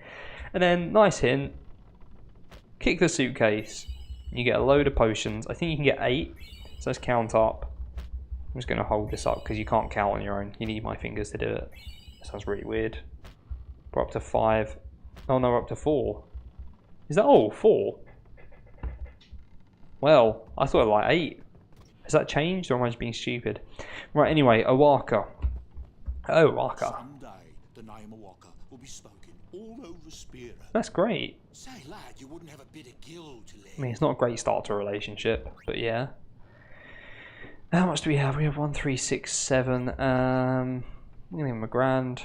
And then, nice hint, kick the suitcase. You get a load of potions. I think you can get 8, so let's count up. I'm just going to hold this up because you can't count on your own. You need my fingers to do it. That sounds really weird. We're up to 5. Oh no, we're up to 4. Is that all? 4? Well, I thought it was like 8. Has that changed or am I just being stupid? Right, anyway, Owaka. Owaka. Someday the name Owaka will be spoken all over Spira. That's great. Say, lad, you wouldn't have a bit of gill to live. I mean, it's not a great start to a relationship, but yeah. How much do we have? We have 1, 3, 6, 7. I'm gonna give him $1,000.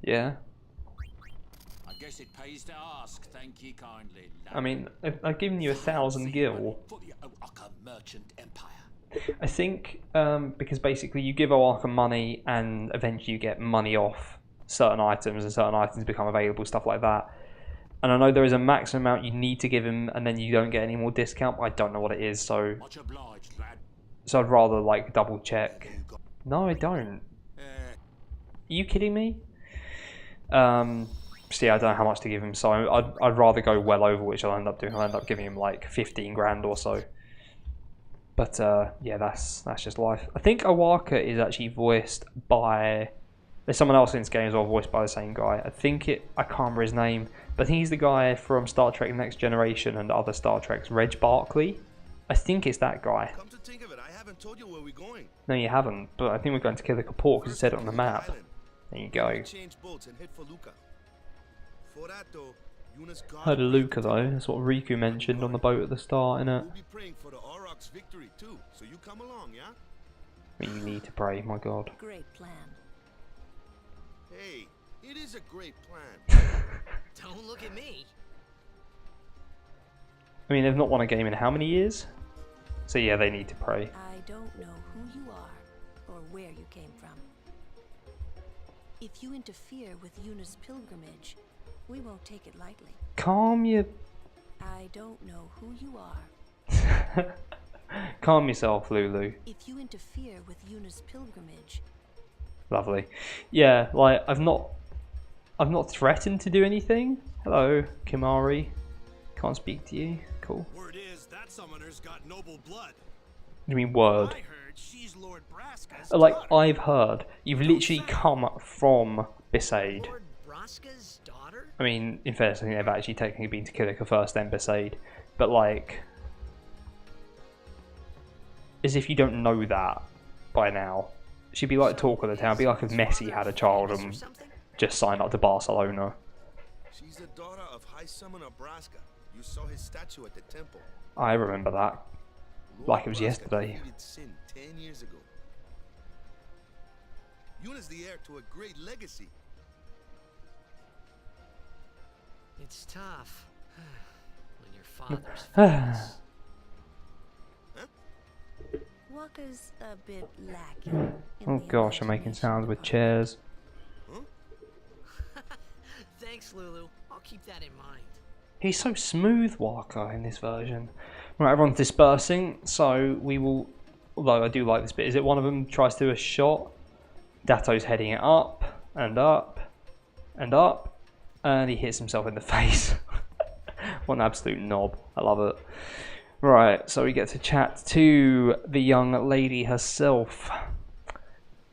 Yeah. I guess it pays to ask. Thank you kindly, lad. I mean, I've given you 1,000 gil. For the Owaka merchant empire. I think because basically you give Owaka money and eventually you get money off certain items and certain items become available, stuff like that. And I know there is a maximum amount you need to give him and then you don't get any more discount, but I don't know what it is, so... Much obliged, lad. So I'd rather, like, double check. No, I don't. Are you kidding me? So yeah, I don't know how much to give him, so I'd rather go well over, which I'll end up doing. I'll end up giving him like 15 grand or so. But yeah, that's just life. I think Owaka is actually voiced by... There's someone else in this game as well, voiced by the same guy. I can't remember his name, but I think he's the guy from Star Trek Next Generation and other Star Treks, Reg Barkley. I think it's that guy. Come to think of it, I haven't told you where we're going. No, you haven't, but I think we're going to Killica Port because it said it on the map. There you go. Change boats and head for Luca. For that though, Yuna's guard Heard of Luca though, that's what Riku mentioned on the boat at the start, innit? We'll be praying for the Aurochs' victory too, so you come along, yeah? I mean, you need to pray, my god. Great plan. Hey, it is a great plan. Don't look at me. I mean, they've not won a game in how many years? So yeah, they need to pray. I don't know who you are or where you came from. If you interfere with Yuna's pilgrimage, we won't take it lightly. Calm your... I don't know who you are. Calm yourself, Lulu. If you interfere with Yuna's pilgrimage... Lovely. Yeah, like, I've not threatened to do anything. Hello, Kimari. Can't speak to you. Cool. Word is that summoner's got noble blood. What do you mean word? I heard she's Lord Braska's Like, daughter. I've heard. You've literally come from Besaid. Lord Braska's daughter? I mean, in fairness, I think they've actually technically been to Killica first, then Besaid. But, like... As if you don't know that by now. She'd be like talk of the town. It'd be like if Messi had a child and just signed up to Barcelona. She's the daughter of High Summoner Braska. You saw his statue at the temple. I remember that. Lord Like it was Braska yesterday. defeated Sin 10 years ago. Yuna's the heir to a great legacy. It's tough. When your father's famous. Waka's a bit lacking. Oh gosh, I'm making sounds with chairs. Thanks, Lulu. I'll keep that in mind. He's so smooth, Waka, in this version. Right, everyone's dispersing, so we will... Although I do like this bit. Is it one of them tries to do a shot? Dato's heading it up, and up, and up, and he hits himself in the face. What an absolute knob. I love it. Right, so we get to chat to the young lady herself.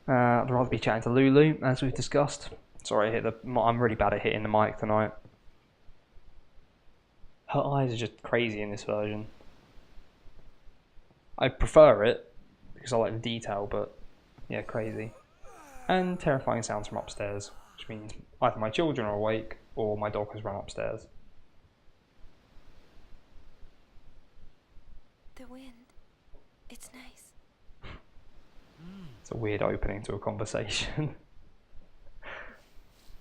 I'd rather be chatting to Lulu, as we've discussed. Sorry, I'm really bad at hitting the mic tonight. Her eyes are just crazy in this version. I prefer it, because I like the detail, but yeah, crazy. And terrifying sounds from upstairs, which means either my children are awake, or my dog has run upstairs. The wind. It's nice. It's a weird opening to a conversation.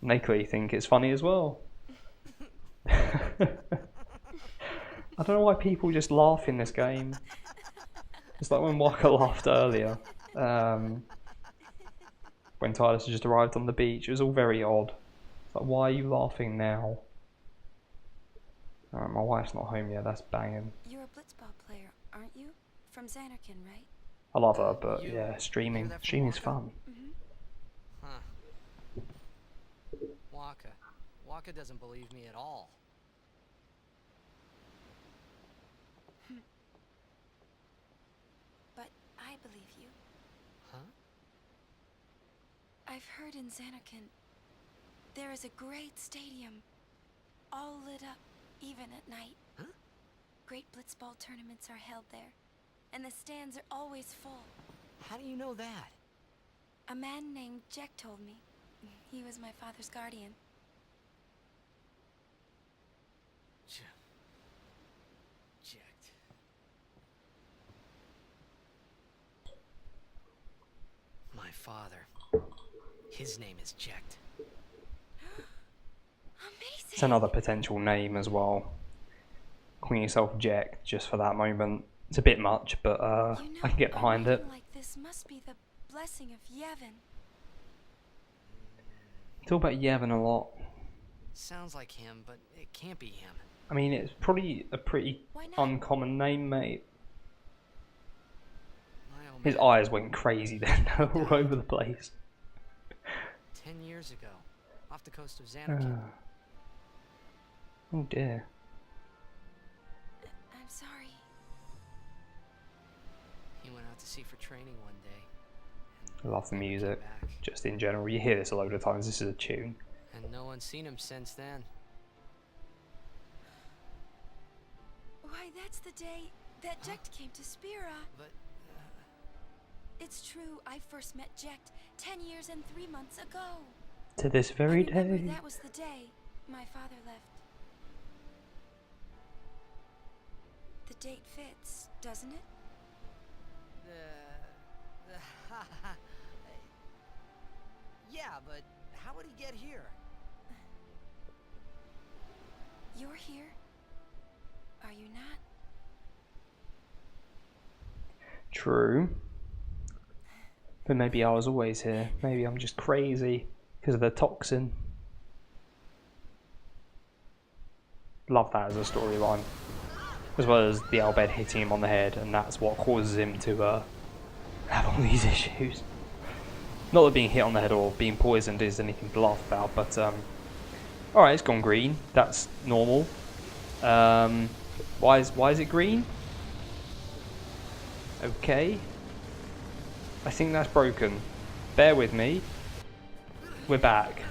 And they clearly think it's funny as well. I don't know why people just laugh in this game. It's like when Waka laughed earlier. When Tyler just arrived on the beach. It was all very odd. It's like, why are you laughing now? Alright, my wife's not home yet. That's banging. You're a blitzball player, aren't you? From Xanarkand, right? I love her, but yeah, streaming's fun. Huh. Waka doesn't believe me at all. But I believe you. Huh? I've heard in Xanarkand there is a great stadium, all lit up, even at night. Huh? Great blitzball tournaments are held there, and the stands are always full. How do you know that? A man named Jack told me. He was my father's guardian. Jacked. My father. His name is Jacked. Amazing! It's another potential name as well. Calling yourself Jack just for that moment. It's a bit much, but I can get behind it. Like this must be the blessing of Yevon. Talk about Yevon a lot. Sounds like him, but it can't be him. I mean, it's probably a pretty uncommon name, mate. His eyes went crazy then, all over the place. 10 years ago, off the coast of Xanarkand. Oh dear. I'm sorry. He went out to sea for training one day. I love the music, just in general. You hear this a load of times, this is a tune. And no one's seen him since then. Why, that's the day that Jekt came to Spira. But, It's true, I first met Jekt 10 years and 3 months ago. To this very I remember day. that was the day my father left. The date fits, doesn't it? Yeah, but how would he get here? You're here? Are you not? True. But maybe I was always here. Maybe I'm just crazy because of the toxin. Love that as a storyline. As well as the Albed hitting him on the head, and that's what causes him to have all these issues. Not that being hit on the head or being poisoned is anything to laugh about, but alright, it's gone green. That's normal. Why is it green? Okay. I think that's broken. Bear with me. We're back.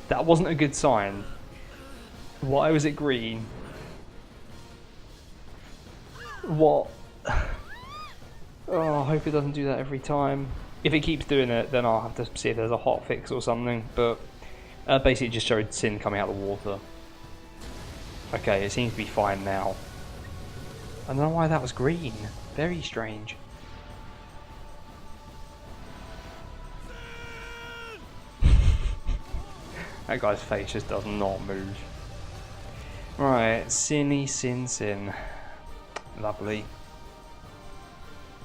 That wasn't a good sign. Why was it green? What? Oh, I hope it doesn't do that every time. If it keeps doing it, then I'll have to see if there's a hot fix or something. But basically, it just showed Sin coming out of the water. Okay, it seems to be fine now. I don't know why that was green. Very strange. That guy's face just does not move. Right, Sin. Lovely.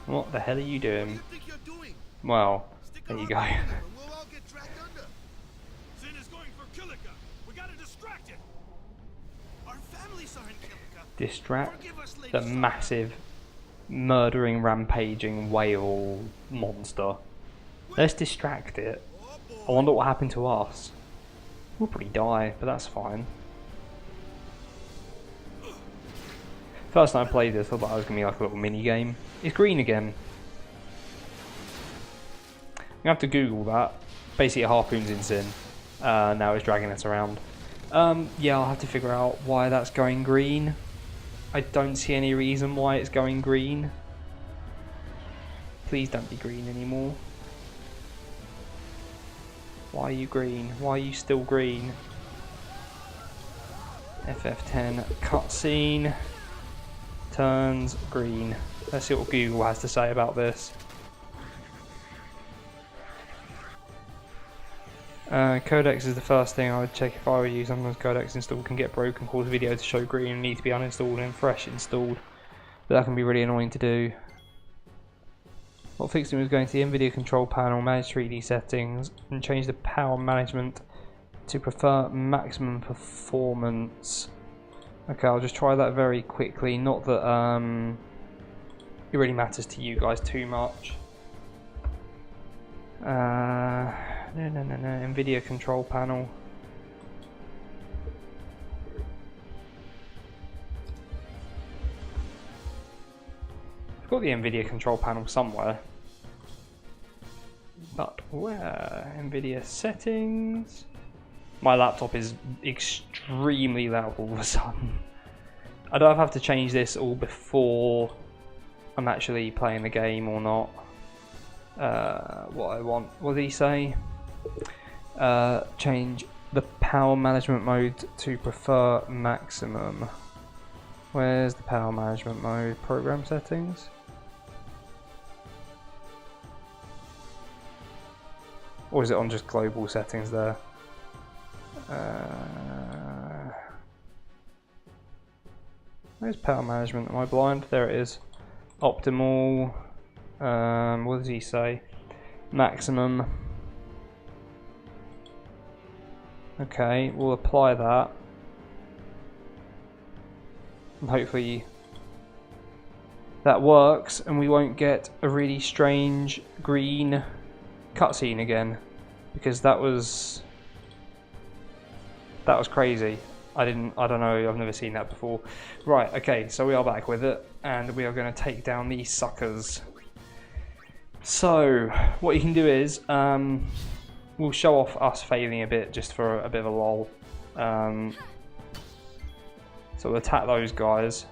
What the hell are you doing? Well, there you go. Sin is going for Kilika. We gotta distract it. Our families are in Kilika. Distract the massive, murdering, rampaging whale monster. Let's distract it. I wonder what happened to us. We'll probably die, but that's fine. First time I played this, I thought it was going to be like a little mini game. It's green again. I'm going to have to Google that. Basically, it harpoons in Sin. Now it's dragging us around. Yeah, I'll have to figure out why that's going green. I don't see any reason why it's going green. Please don't be green anymore. Why are you green? Why are you still green? FF10 cutscene. Turns green. Let's see what Google has to say about this. Codecs is the first thing I would check if I were you. Sometimes codecs installed can get broken, cause video to show green, and need to be uninstalled and fresh installed. But that can be really annoying to do. What fixed it was going to the NVIDIA control panel, manage 3D settings, and change the power management to prefer maximum performance. Okay, I'll just try that very quickly. Not that it really matters to you guys too much. No, NVIDIA control panel. I've got the NVIDIA control panel somewhere. But where? NVIDIA settings. My laptop is extremely loud all of a sudden. I don't have to change this all before I'm actually playing the game or not. What I want. What did he say? Change the power management mode to prefer maximum. Where's the power management mode? Program settings. Or is it on just global settings there? Where's power management? Am I blind? There it is. Optimal. What does he say? Maximum. Okay, we'll apply that. And hopefully that works and we won't get a really strange green cutscene again, because that was crazy. I don't know, I've never seen that before. Right, okay, so we are back with it and we are going to take down these suckers. So what you can do is we'll show off us failing a bit just for a bit of a lol. So we'll attack those guys.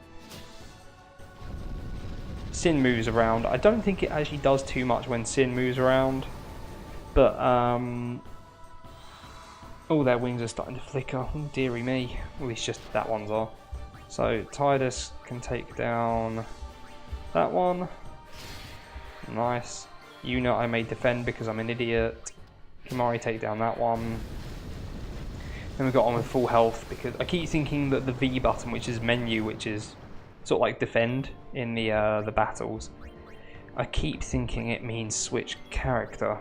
Sin moves around. I don't think it actually does too much when Sin moves around, but oh, their wings are starting to flicker. Oh, dearie me. At least just that one's are. So Tidus can take down that one. Nice. Yuna I may defend because I'm an idiot. Kimari take down that one. Then we got on with full health because I keep thinking that the V button, which is menu, which is sort of like defend in the battles, I keep thinking it means switch character.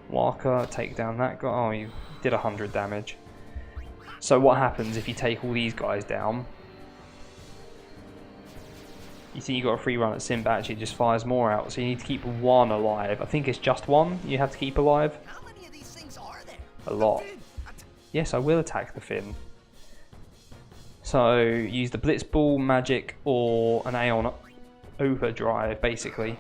Walker, take down that guy. Oh, you did 100 damage. So what happens if you take all these guys down? You see you got a free run at Sin, but actually it just fires more out. So you need to keep one alive. I think it's just one you have to keep alive. How many of these things are there? A lot. Yes, I will attack the fin. So use the Blitz Ball, Magic, or an Aeon Overdrive, basically.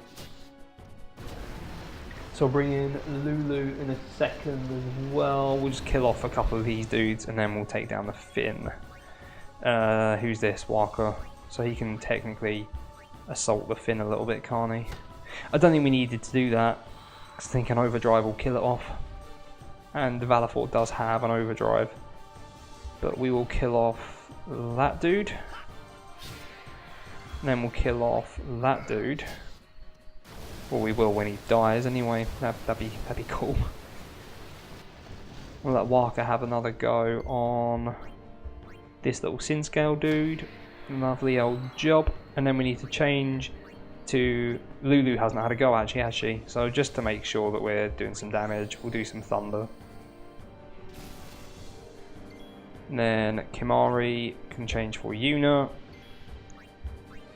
So I'll bring in Lulu in a second as well. We'll just kill off a couple of these dudes and then we'll take down the fin. Who's this? Walker. So he can technically assault the fin a little bit, can't he? I don't think we needed to do that, because I think an overdrive will kill it off. And the Valefor does have an overdrive. But we will kill off that dude. And then we'll kill off that dude. Well, we will when he dies anyway. That'd be cool. We'll let Walker have another go on this little Sin Scale dude. Lovely old job. And then we need to change to... Lulu hasn't had a go actually, has she? So just to make sure that we're doing some damage, we'll do some Thunder. And then Kimari can change for Yuna.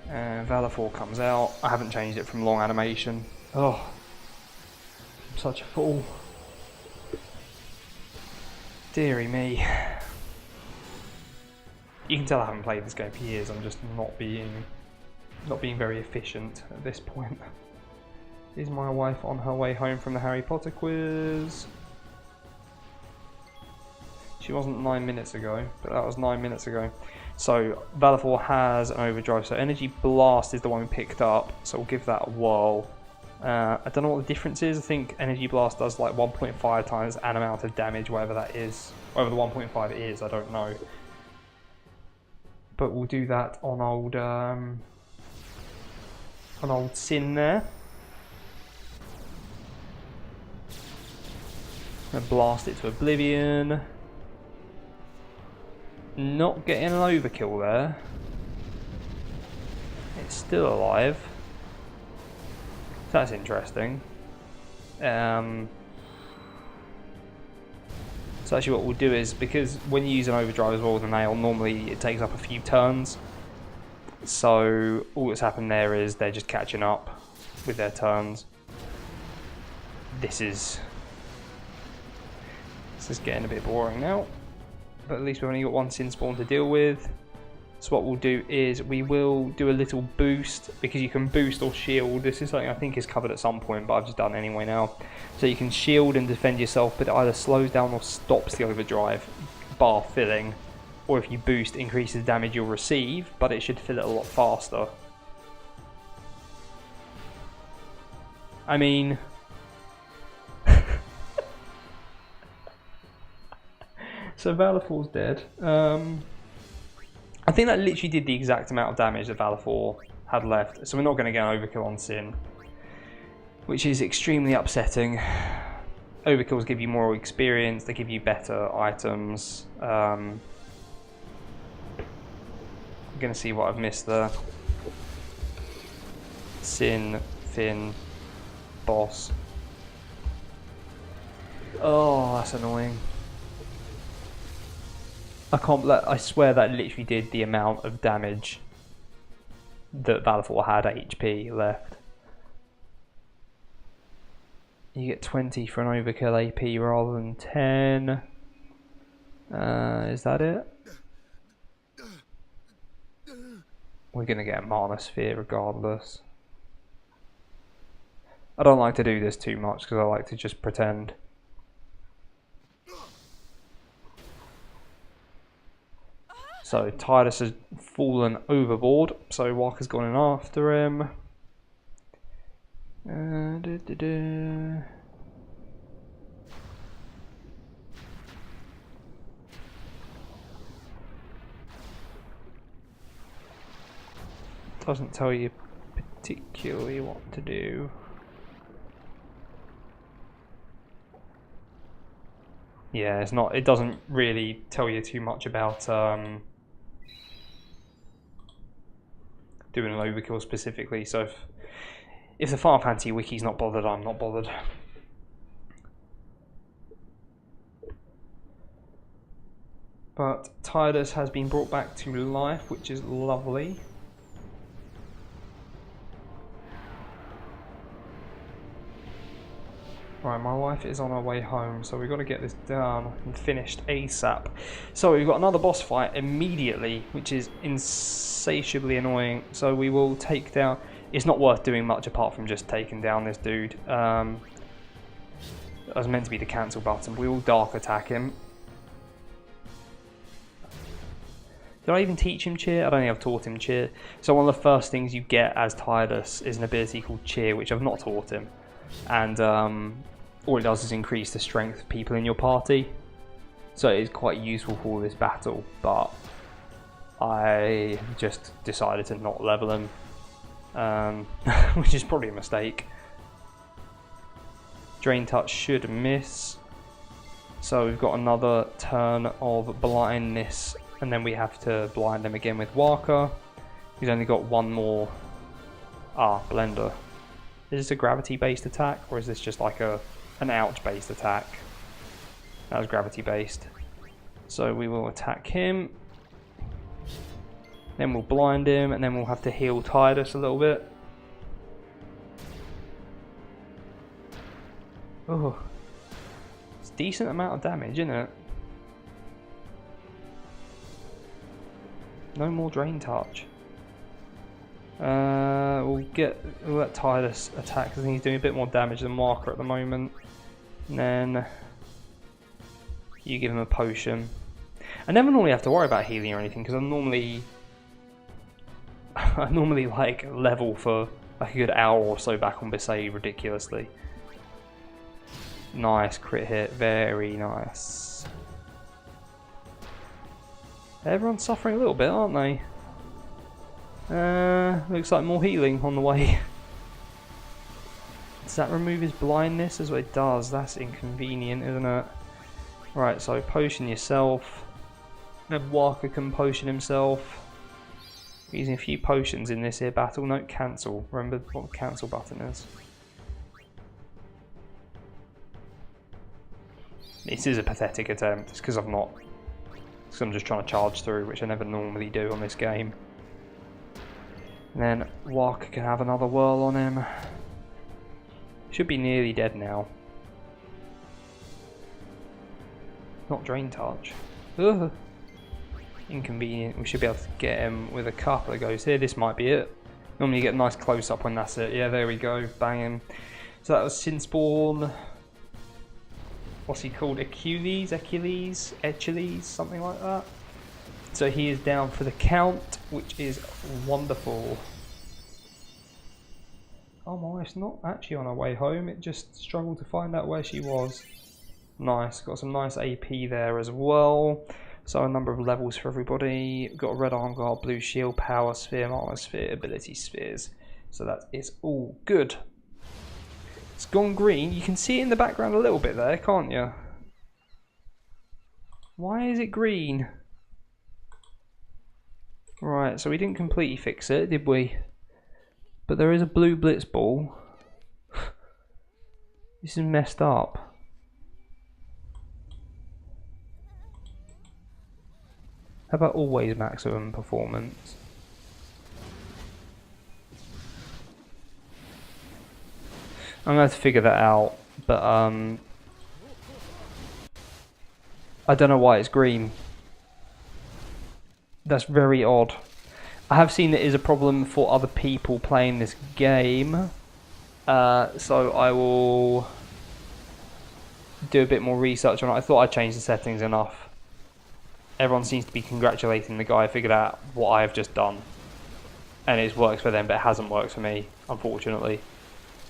And Valefor comes out. I haven't changed it from long animation. Oh, I'm such a fool. Dearie me. You can tell I haven't played this game for years. I'm just not being very efficient at this point. Is my wife on her way home from the Harry Potter quiz? She wasn't 9 minutes ago, but that was 9 minutes ago. So Valefor has an overdrive, so Energy Blast is the one we picked up, so we'll give that a whirl. I don't know what the difference is. I think Energy Blast does like 1.5 times an amount of damage, whatever that is. Whatever the 1.5 is, I don't know. But we'll do that on old Sin there. And blast it to oblivion. Not getting an overkill there. It's still alive. So that's interesting. So actually what we'll do is, because when you use an overdrive as well with a nail, normally it takes up a few turns. So all that's happened there is they're just catching up with their turns. This is getting a bit boring now, but at least we've only got one sin spawn to deal with. So what we'll do is we will do a little boost, because you can boost or shield. This is something I think is covered at some point, but I've just done it anyway now. So you can shield and defend yourself, but it either slows down or stops the overdrive bar filling, or if you boost, increases the damage you'll receive, but it should fill it a lot faster. I mean, so Valefor's dead. I think that literally did the exact amount of damage that Valefor had left, so we're not going to get an overkill on Sin, which is extremely upsetting. Overkills give you more experience, they give you better items. I'm going to see what I've missed there. Sin, Finn, boss. Oh, that's annoying. I swear that literally did the amount of damage that Valefor had HP left. You get 20 for an overkill AP rather than 10. Is that it? We're going to get a Mana Sphere regardless. I don't like to do this too much because I like to just pretend. So Titus has fallen overboard, so Walker's gone in after him. Doesn't tell you particularly what to do. Yeah, it's not. It doesn't really tell you too much about doing an overkill specifically. So if the Final Fantasy wiki's not bothered, I'm not bothered. But Tidus has been brought back to life, which is lovely. Right, my wife is on her way home, so we've got to get this done and finished ASAP. So we've got another boss fight immediately, which is insatiably annoying. So we will take down... It's not worth doing much apart from just taking down this dude. That was meant to be the cancel button. We will dark attack him. Did I even teach him cheer? I don't think I've taught him cheer. So one of the first things you get as Tidus is an ability called cheer, which I've not taught him. And all it does is increase the strength of people in your party. So it is quite useful for this battle, but I just decided to not level him, which is probably a mistake. Drain Touch should miss. So we've got another turn of blindness, and then we have to blind him again with Waka. He's only got one more. Blender. Is this a gravity-based attack, or is this just like an ouch-based attack? That was gravity-based. So we will attack him. Then we'll blind him, and then we'll have to heal Tidus a little bit. Oh, it's a decent amount of damage, isn't it? No more Drain Touch. We'll let Tidus attack because he's doing a bit more damage than Marker at the moment. And then you give him a potion. I never normally have to worry about healing or anything because I normally like level for like a good hour or so back on Besaid ridiculously. Nice crit hit, very nice. Everyone's suffering a little bit, aren't they? Looks like more healing on the way. Does that remove his blindness? As well, it does. That's inconvenient, isn't it? Right, so potion yourself. Then Waka can potion himself. Using a few potions in this here battle. Note cancel. Remember what the cancel button is. This is a pathetic attempt. It's because I'm just trying to charge through, which I never normally do on this game. And then Waka can have another whirl on him. Should be nearly dead now. Not drain touch. Ugh. Inconvenient. We should be able to get him with a couple of goes here. This might be it. Normally you get a nice close up when that's it. Yeah, there we go. Bang him. So that was Sinspawn. What's he called? Achilles, something like that. So he is down for the count, which is wonderful. Oh my wife's not actually on her way home. It just struggled to find out where she was. Nice. Got some nice AP there as well. So a number of levels for everybody. Got a red arm guard, blue shield, power sphere, armor sphere, ability spheres. So that is all good. It's gone green. You can see it in the background a little bit there, can't you? Why is it green? Right, so we didn't completely fix it, did we? But there is a blue blitz ball. This is messed up. How about always maximum performance? I'm going to have to figure that out, but I don't know why it's green. That's very odd. I have seen it is a problem for other people playing this game, so I will do a bit more research on it. I thought I changed the settings enough. Everyone seems to be congratulating the guy who figured out what I have just done, and it works for them, but it hasn't worked for me, unfortunately.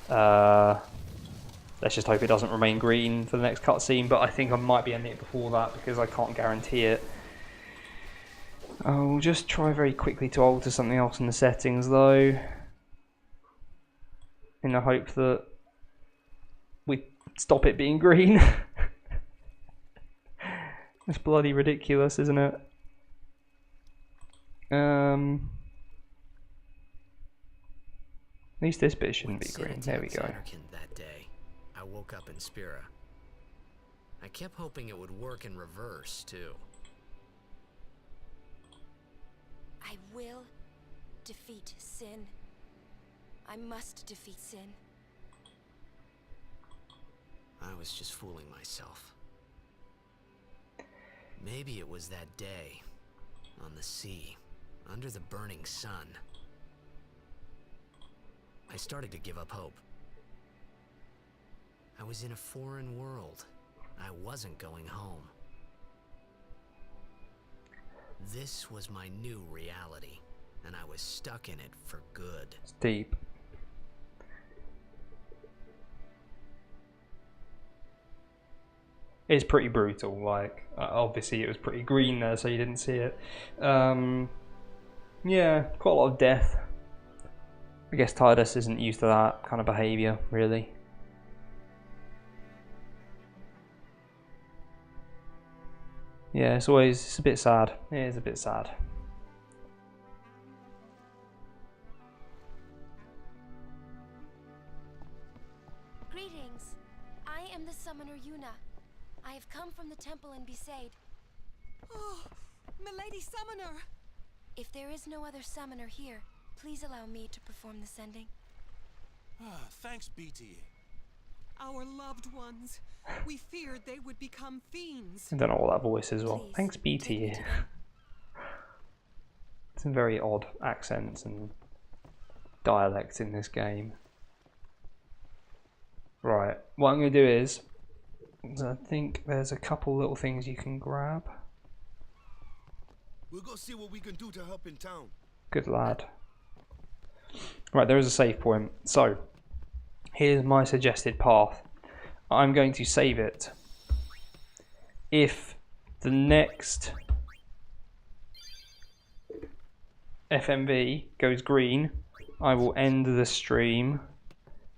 Let's just hope it doesn't remain green for the next cutscene, but I think I might be ending it before that because I can't guarantee it. I'll just try very quickly to alter something else in the settings though, in the hope that we stop it being green. It's bloody ridiculous, isn't it? At least this bit shouldn't be green. There we go. That day, I woke up in Spira. I kept hoping it would work in reverse too. I will defeat sin. I must defeat sin. I was just fooling myself. Maybe it was that day, on the sea, under the burning sun. I started to give up hope. I was in a foreign world. I wasn't going home. This was my new reality, and I was stuck in it for good. It's deep. It's pretty brutal, like, obviously it was pretty green there, so you didn't see it. Yeah, quite a lot of death. I guess Tidus isn't used to that kind of behaviour, really. Yeah, it's a bit sad. It is a bit sad. Greetings. I am the summoner Yuna. I have come from the temple in Besaid. Oh, Milady Summoner! If there is no other summoner here, please allow me to perform the sending. Thanks, BT. Our loved ones. We feared they would become fiends. I don't know what that voice is. Well, Please, thanks, BT. Some very odd accents and dialects in this game. Right, what I'm going to do is, I think there's a couple little things you can grab. We'll go see what we can do to help in town. Good lad. Right, there is a save point. So, here's my suggested path. I'm going to save it. If the next FMV goes green, I will end the stream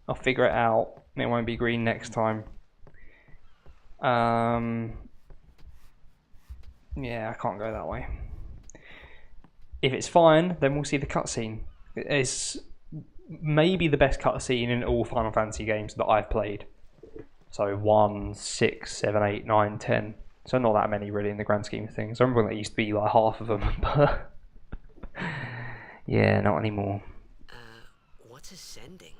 I'll figure it out. It won't be green next time. Yeah, I can't go that way. If it's fine, then we'll see the cutscene. It's maybe the best cutscene in all Final Fantasy games that I've played. So 1, 6, 7, 8, 9, 10. So not that many really in the grand scheme of things. I remember when there used to be like half of them, but yeah, not anymore. What's ascending?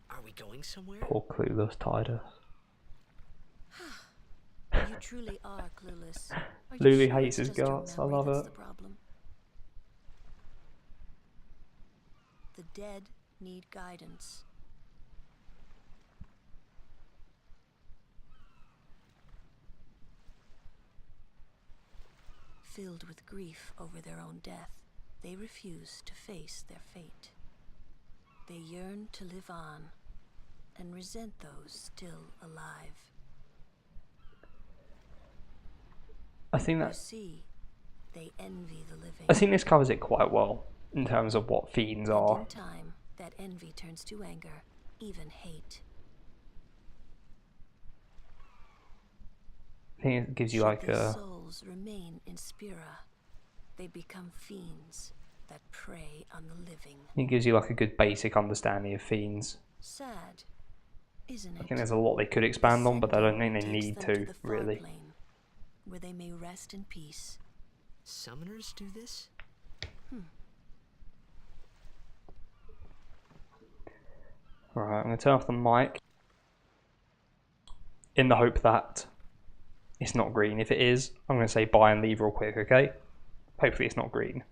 Are we going somewhere? Poor Clueless tied us. You truly are clueless. Are you Lulu sure hates it's his just your guts. I memory love that's it. the problem? The dead need guidance. Filled with grief over their own death, they refuse to face their fate. They yearn to live on and resent those still alive. I think You that see, they envy the living. I think this covers it quite well in terms of what fiends And are. in time, that envy turns to anger, even hate. I think it gives you Should like these a. souls remain in Spira, they become fiends that prey on the living. It gives you like a good basic understanding of fiends. Sad, isn't it? I think there's a lot they could expand on, but I don't think they Takes need them to the far really. plane, where they may rest in peace. Summoners do this? Right, I'm going to turn off the mic in the hope that it's not green. If it is, I'm going to say bye and leave real quick, okay? Hopefully it's not green.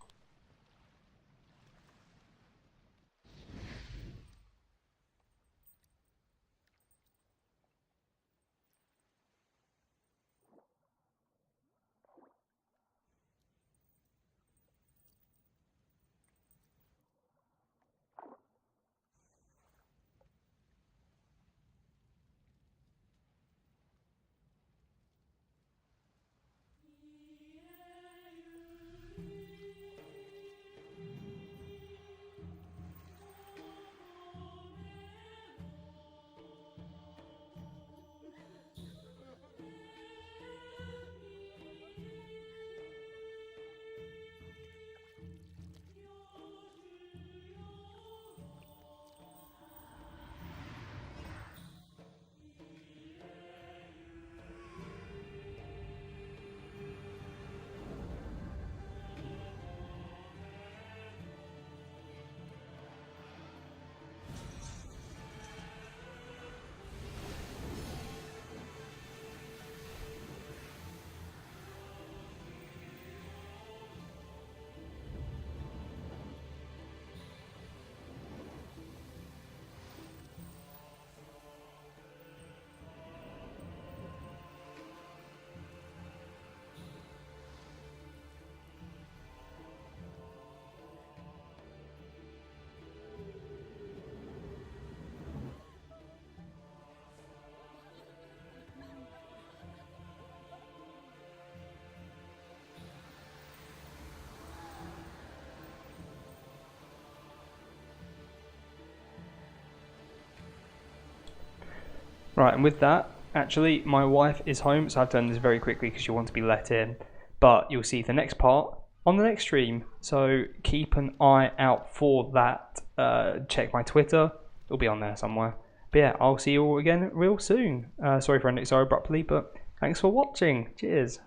Right, and with that, actually, my wife is home, so I've done this very quickly because she wants to be let in. But you'll see the next part on the next stream, so keep an eye out for that. Check my Twitter, it'll be on there somewhere. But yeah, I'll see you all again real soon. Sorry for ending so abruptly, but thanks for watching. Cheers.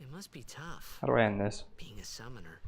It must be tough, How do I end this? being a summoner.